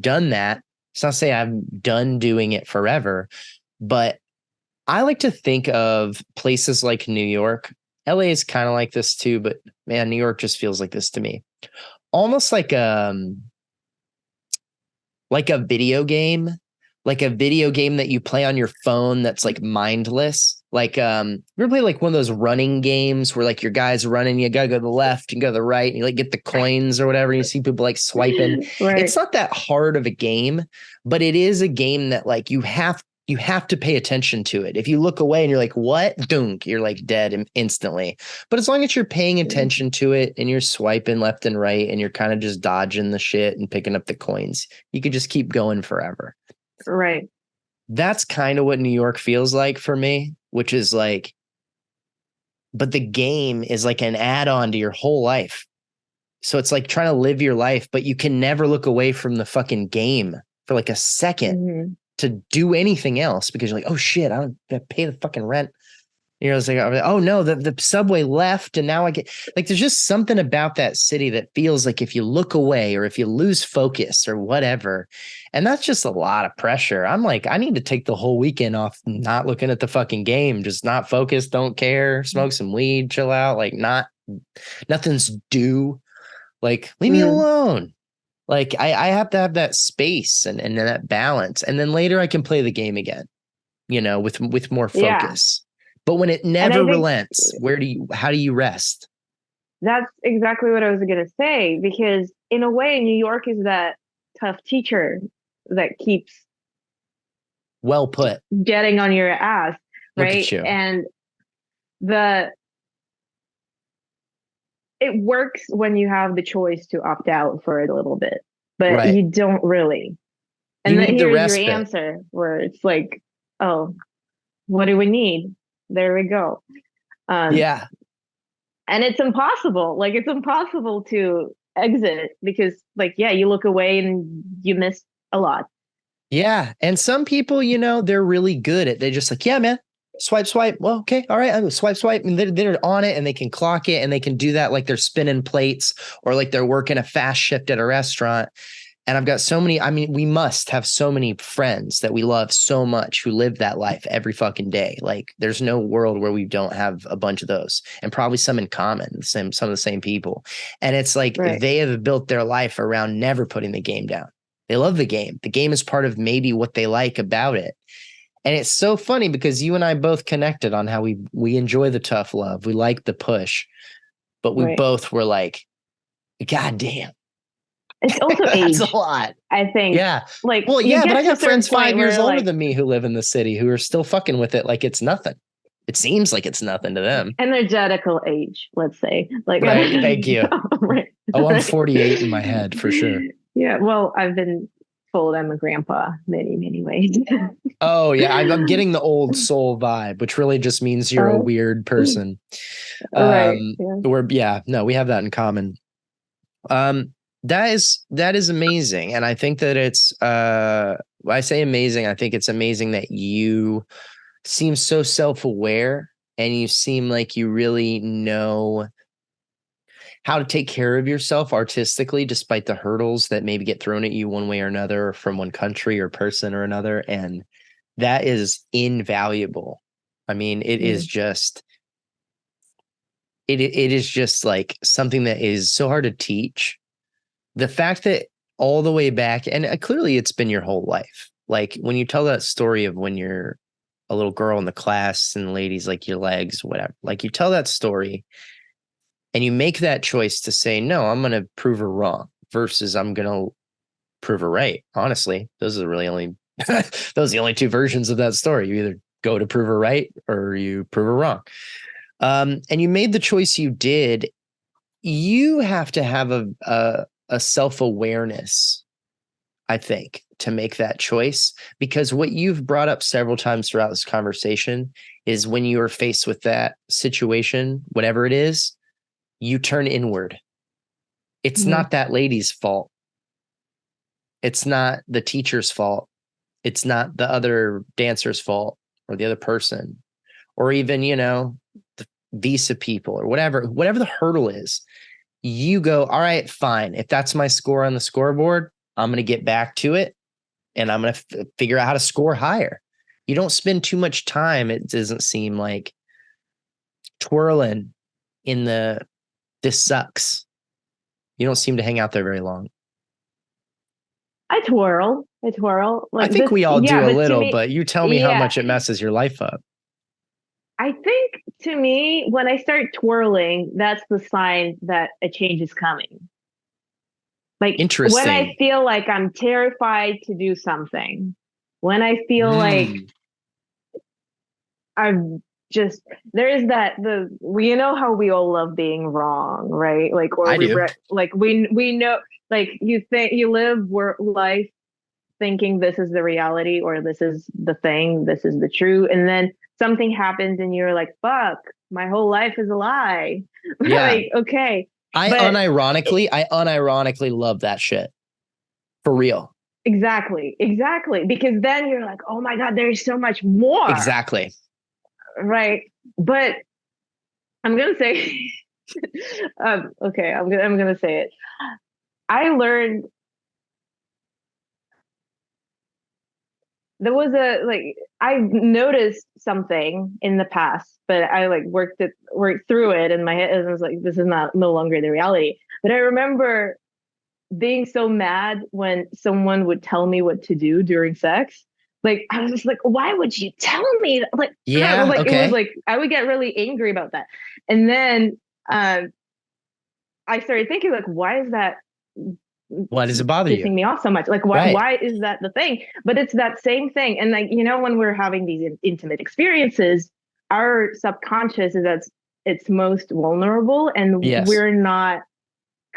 done that. It's not to say I'm done doing it forever, but I like to think of places like New York. LA is kind of like this too, but man, New York just feels like this to me. Almost like a video game, that you play on your phone that's like mindless. Like you ever play like one of those running games where like your guy's running, you gotta go to the left and go to the right, and you like get the coins or whatever, and you see people like swiping. Right. It's not that hard of a game, but it is a game that like you have to pay attention to it. If you look away and you're like, what? Dunk, you're like dead instantly. But as long as you're paying attention to it and you're swiping left and right and you're kind of just dodging the shit and picking up the coins, you could just keep going forever. Right. That's kind of what New York feels like for me, which is like, but the game is like an add-on to your whole life. So it's like trying to live your life, but you can never look away from the fucking game for like a second to do anything else because you're like, oh shit, I don't have to pay the fucking rent. You know, it's like, oh no, the subway left and now I get like, there's just something about that city that feels like if you look away or if you lose focus or whatever, and that's just a lot of pressure. I'm like, I need to take the whole weekend off, not looking at the fucking game, just not focused, don't care, smoke some weed, chill out, like nothing's due. Like, leave me alone. Like I have to have that space and that balance. And then later I can play the game again, you know, with more focus. But when it never relents, how do you rest? That's exactly what I was going to say, because in a way, New York is that tough teacher that keeps well put getting on your ass. Right. Look at you. And it works when you have the choice to opt out for it a little bit, but you don't really. And then here's your answer where it's like, oh, what do we need? There we go. Yeah. And it's impossible. Like, it's impossible to exit because, like, yeah, you look away and you miss a lot. Yeah. And some people, you know, they're really good at, they're just like, yeah, man, swipe. Well, okay. All right. I'm swipe. And they're on it and they can clock it and they can do that like they're spinning plates or like they're working a fast shift at a restaurant. And I've got so many, I mean, we must have so many friends that we love so much who live that life every fucking day. Like there's no world where we don't have a bunch of those and probably some in common, some of the same people. And it's like they have built their life around never putting the game down. They love the game. The game is part of maybe what they like about it. And it's so funny because you and I both connected on how we enjoy the tough love. We like the push, but we both were like, God damn. It's also age. That's a lot. I think. Yeah. Like, well, yeah, but I got friends 5 years older like, than me who live in the city who are still fucking with it like it's nothing. It seems like it's nothing to them. Energetical age, let's say. Like, right. Thank you. Oh, I'm 48 in my head for sure. Yeah. Well, I've been told I'm a grandpa many, many ways. Oh, yeah. I'm getting the old soul vibe, which really just means you're a weird person. Right. No, we have that in common. That is amazing. And I think that it's, I say amazing. I think it's amazing that you seem so self-aware and you seem like you really know how to take care of yourself artistically, despite the hurdles that maybe get thrown at you one way or another from one country or person or another. And that is invaluable. I mean, it is just, it is just like something that is so hard to teach. The fact that all the way back, and clearly it's been your whole life. Like when you tell that story of when you're a little girl in the class and the ladies like your legs, whatever, like you tell that story and you make that choice to say, no, I'm going to prove her wrong versus I'm going to prove her right. Honestly, those are really only, those are the only two versions of that story. You either go to prove her right or you prove her wrong. And you made the choice you did. You have to have a self-awareness, I think, to make that choice, because what you've brought up several times throughout this conversation is when you are faced with that situation, whatever it is, you turn inward. It's not that lady's fault. It's not the teacher's fault. It's not the other dancer's fault or the other person, or even, you know, the visa people or whatever the hurdle is. You go, all right, fine. If that's my score on the scoreboard, I'm going to get back to it and I'm going to figure out how to score higher. You don't spend too much time, it doesn't seem like, twirling in this sucks. You don't seem to hang out there very long. I twirl. Like, I think we all do a little, but you tell me how yeah, much it messes your life up. I think to me, when I start twirling, that's the sign that a change is coming. Like interesting. When I feel like I'm terrified to do something, when I feel like I've just there is that you know how we all love being wrong, right? Like, or I do. like we know, like you think you live work life thinking this is the reality or this is the thing, this is the truth, and then something happens and you're like, fuck, my whole life is a lie. Yeah. Like, okay, I but unironically love that shit. For real. exactly, because then you're like, oh my god, there's so much more, Exactly. right? But I'm gonna say, okay, I'm gonna say it. I learned there was a like I noticed something in the past, but I like worked through it in my head, and I was like, this is not no longer the reality. But I remember being so mad when someone would tell me what to do during sex. Like, I was just like, why would you tell me that? Like, Yeah. like it was Okay. like I would get really angry about that. And then I started thinking, like, why is that Why does it bother you? pissing me off so much? Like, Right. why is that the thing? But it's that same thing. And like, you know, when we're having these intimate experiences, our subconscious is at its most vulnerable, and Yes. we're not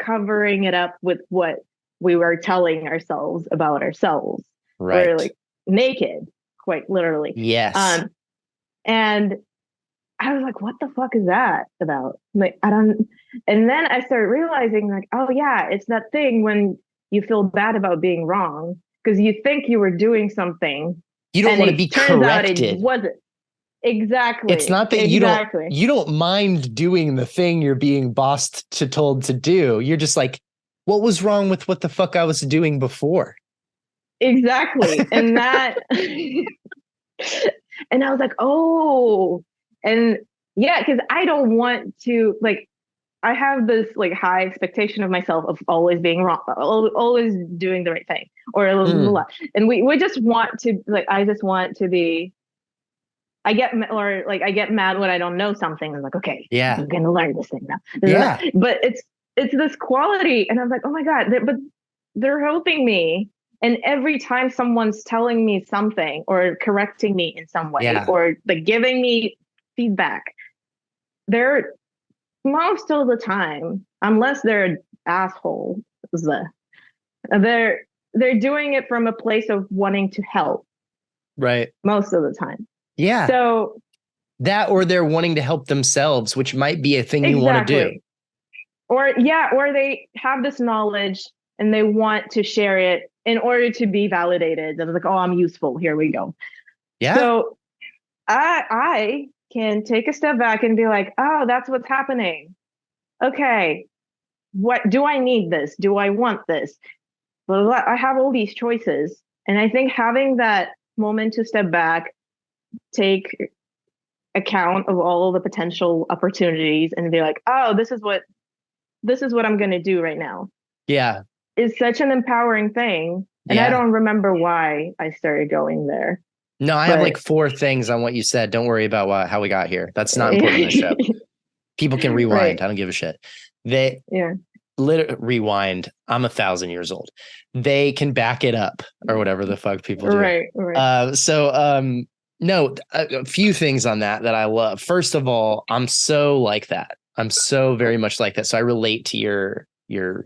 covering it up with what we were telling ourselves about ourselves. We're Right. like naked, quite literally. Yes. Um, and I was like, what the fuck is that about? Like, I don't. And then I started realizing, like, oh, yeah, it's that thing when you feel bad about being wrong because you think you were doing something You don't and want to it be turns out it corrected. wasn't. It's Exactly. not that Exactly. you don't mind doing the thing you're being bossed to told to do. You're just like, what was wrong with what the fuck I was doing before? Exactly. And that, and I was like, oh, and yeah, because I don't want to like I have this like high expectation of myself of always being wrong, always doing the right thing, or blah, blah, Mm, blah. And we just want to like I just want to be. I get mad when I don't know something. I'm like, okay, yeah. I'm gonna learn this thing now. Yeah. But it's this quality, and I'm like, oh my god, but they're helping me. And every time someone's telling me something or correcting me in some way Yeah. or like giving me feedback, they're most of the time, unless they're assholes, they're they're doing it from a place of wanting to help Right. most of the time. Yeah. So That or they're wanting to help themselves, which might be a thing you want to do. exactly. Or yeah, or they have this knowledge and they want to share it in order to be validated. They're like, oh, I'm useful. Here we go. Yeah. So I can take a step back and be like, oh, that's what's happening. Okay, what do I need this? Do I want this? Well, I have all these choices. And I think having that moment to step back, take account of all the potential opportunities and be like, oh, this is what I'm gonna do right now Yeah. is such an empowering thing. And I Yeah. don't remember why I started going there. No, I have But like 4 things on what you said. Don't worry about how we got here. That's not important in the show. People can rewind. right. I don't give a shit. They Yeah. rewind. I'm 1,000 years old. They can back it up or whatever the fuck people do. Right. No, a few things on that I love. First of all, I'm so like that. I'm so very much like that. So I relate to your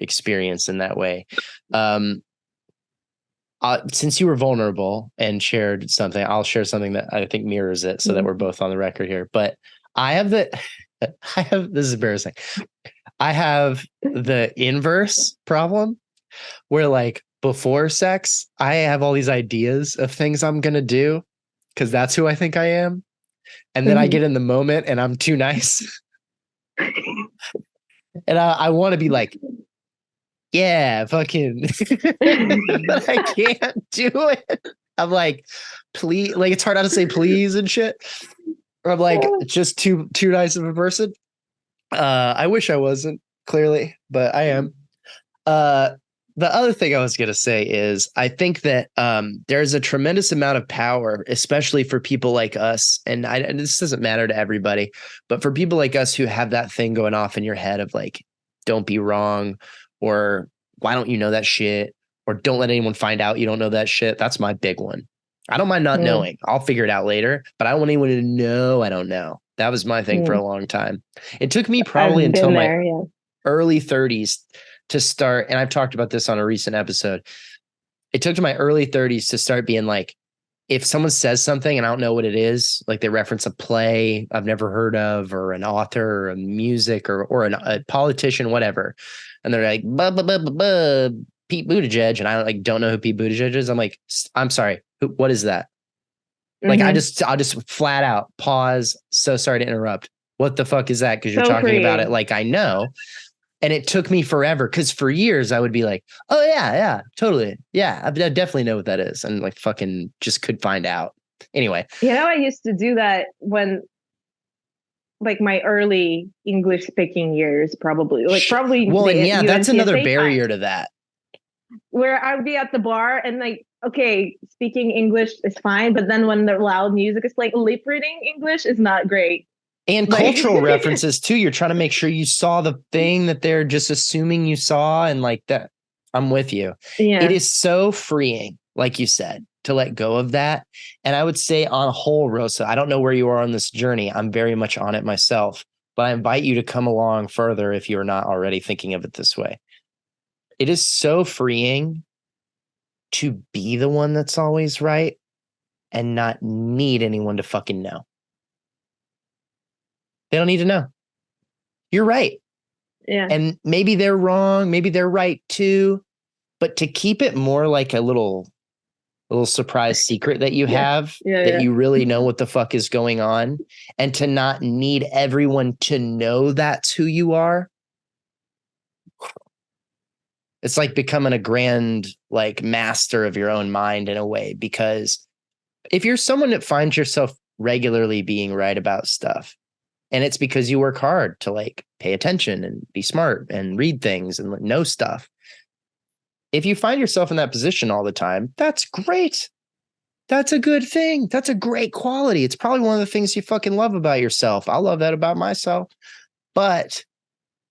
experience in that way. Since you were vulnerable and shared something, I'll share something that I think mirrors it so that we're both on the record here. But I have this is embarrassing. I have the inverse problem where like before sex, I have all these ideas of things I'm going to do because that's who I think I am. And then I get in the moment and I'm too nice. And I want to be like, yeah, fucking, but I can't do it. I'm like, please, like it's hard not to say please and shit. Or I'm like, just too nice of a person. I wish I wasn't clearly, but I am. The other thing I was going to say is I think that there's a tremendous amount of power, especially for people like us. And this doesn't matter to everybody, but for people like us who have that thing going off in your head of like, don't be wrong, or why don't you know that shit? Or don't let anyone find out you don't know that shit. That's my big one. I don't mind not Mm. knowing. I'll figure it out later, but I don't want anyone to know I don't know. That was my thing for Mm. a long time. It took me probably I've until been my there. Yeah. early 30s to start, and I've talked about this on a recent episode. It took to my early 30s to start being like, if someone says something and I don't know what it is, like they reference a play I've never heard of, or an author, or a music, or a politician, whatever, and they're like, buh, buh, buh, buh, buh, Pete Buttigieg, and I like don't know who Pete Buttigieg is. I'm like, I'm sorry, what is that? Like I'll just flat out pause. So sorry to interrupt. What the fuck is that? Because you're So talking about it freeing. like I know. And it took me forever because for years I would be like, oh, yeah, totally. Yeah, I definitely know what that is. And like fucking just could find out. Anyway. I used to do that when like my early English speaking years, probably Well, and the yeah, that's another UNTSA barrier times, to that. where I'd be at the bar and like, okay, speaking English is fine, but then when the loud music is like lip reading English is not great. And Like, cultural references too. You're trying to make sure you saw the thing that they're just assuming you saw. And like that, I'm with you. It yeah, is so freeing, like you said, to let go of that. And I would say on a whole, Rosa, I don't know where you are on this journey. I'm very much on it myself, but I invite you to come along further if you're not already thinking of it this way. It is so freeing to be the one that's always right and not need anyone to fucking know. They don't need to know. You're right. yeah, And maybe they're wrong. Maybe they're right too. But to keep it more like a little surprise secret that you yeah, have, yeah, that yeah. you really know what the fuck is going on, and to not need everyone to know that's who you are. It's like becoming a grand, like master of your own mind in a way, because if you're someone that finds yourself regularly being right about stuff, and it's because you work hard to like pay attention and be smart and read things and know stuff. If you find yourself in that position all the time, that's great. That's a good thing. That's a great quality. It's probably one of the things you fucking love about yourself. I love that about myself. But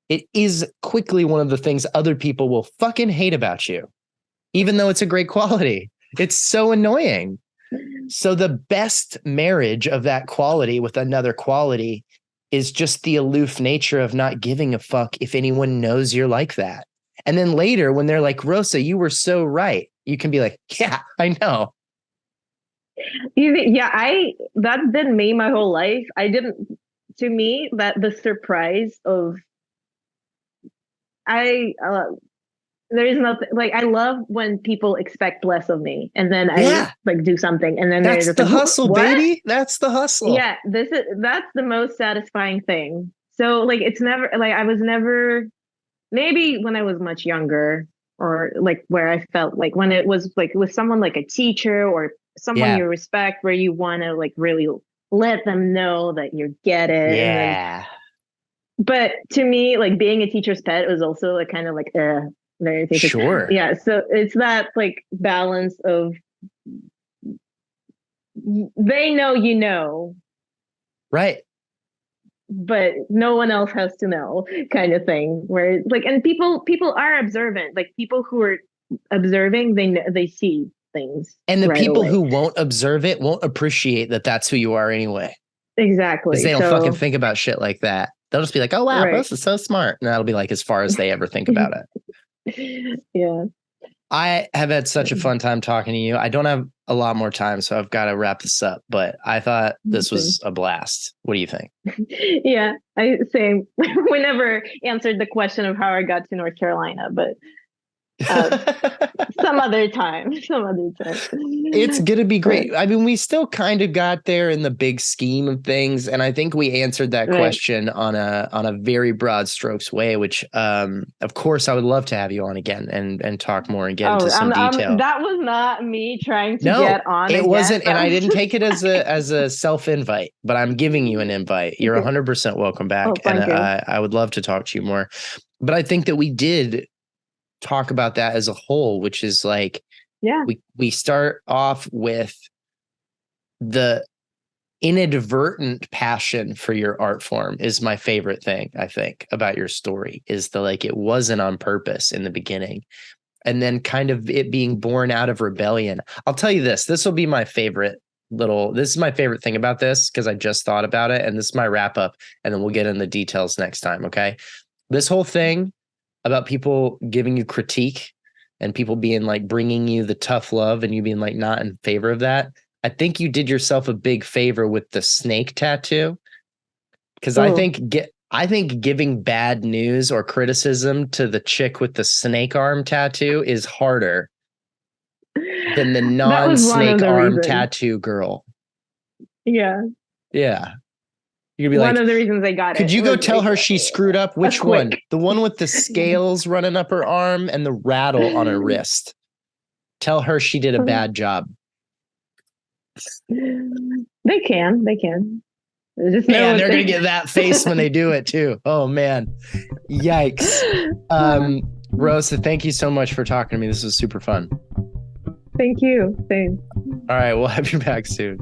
it is quickly one of the things other people will fucking hate about you, even though it's a great quality. It's so annoying. So the best marriage of that quality with another quality is just the aloof nature of not giving a fuck if anyone knows you're like that. And then later when they're like, Rosa, you were so right, you can be like, yeah, I know. Yeah, that's been me my whole life. I didn't, to me, that the surprise of I there is nothing like I love when people expect less of me and then I Yeah, like do something and then they're that's just the like, hustle, what? baby. That's the hustle. Yeah, that's the most satisfying thing. So like it's never like I was never, maybe when I was much younger, or like where I felt like when it was like with someone like a teacher or someone Yeah. you respect, where you want to like really let them know that you get it. And then, Yeah. but to me, like being a teacher's pet was also like kind of like, Sure. yeah. So it's that like balance of they know, Right. but no one else has to know kind of thing, where like, and people are observant, like people who are observing, they see things And the right people away. who won't observe it won't appreciate that that's who you are anyway, because Exactly. they don't fucking So think about shit like that. They'll just be like, oh, wow, right. Rose is so smart. And that'll be like as far as they ever think about it. Yeah. I have had such a fun time talking to you. I don't have a lot more time, so I've got to wrap this up, but I thought this was a blast. What do you think? Yeah, I same. We never answered the question of how I got to North Carolina, but uh, some other time. Some other time. It's going to be Right. great. I mean, we still kind of got there in the big scheme of things, and I think we answered that Right. question on a very broad strokes way, which of course I would love to have you on again and talk more and get Oh, into some detail. that was not me trying to No, get on it again. wasn't, and That I was didn't just take it as a self-invite, but I'm giving you an invite. You're okay. 100% welcome back, Oh, and thank you. I would love to talk to you more. But I think that we did talk about that as a whole, which is like, Yeah. we start off with the inadvertent passion for your art form is my favorite thing, I think, about your story, is the like it wasn't on purpose in the beginning. and then kind of it being born out of rebellion. I'll tell you this. This is my favorite thing about this, because I just thought about it, and this is my wrap up, and then we'll get in the details next time. Okay. This whole thing about people giving you critique and people being like bringing you the tough love and you being like not in favor of that. I think you did yourself a big favor with the snake tattoo. Because I think giving bad news or criticism to the chick with the snake arm tattoo is harder than the non-snake arm tattoo girl. Yeah. Yeah. You'd be one of the reasons they got it. Could you go tell her she screwed up? Which one? The one with the scales running up her arm and the rattle on her wrist. Tell her she did a bad job. They can. Just man, they're going to get that face when they do it too. Oh man. Yikes. Rosa, thank you so much for talking to me. This was super fun. Thank you. Same. All right. We'll have you back soon.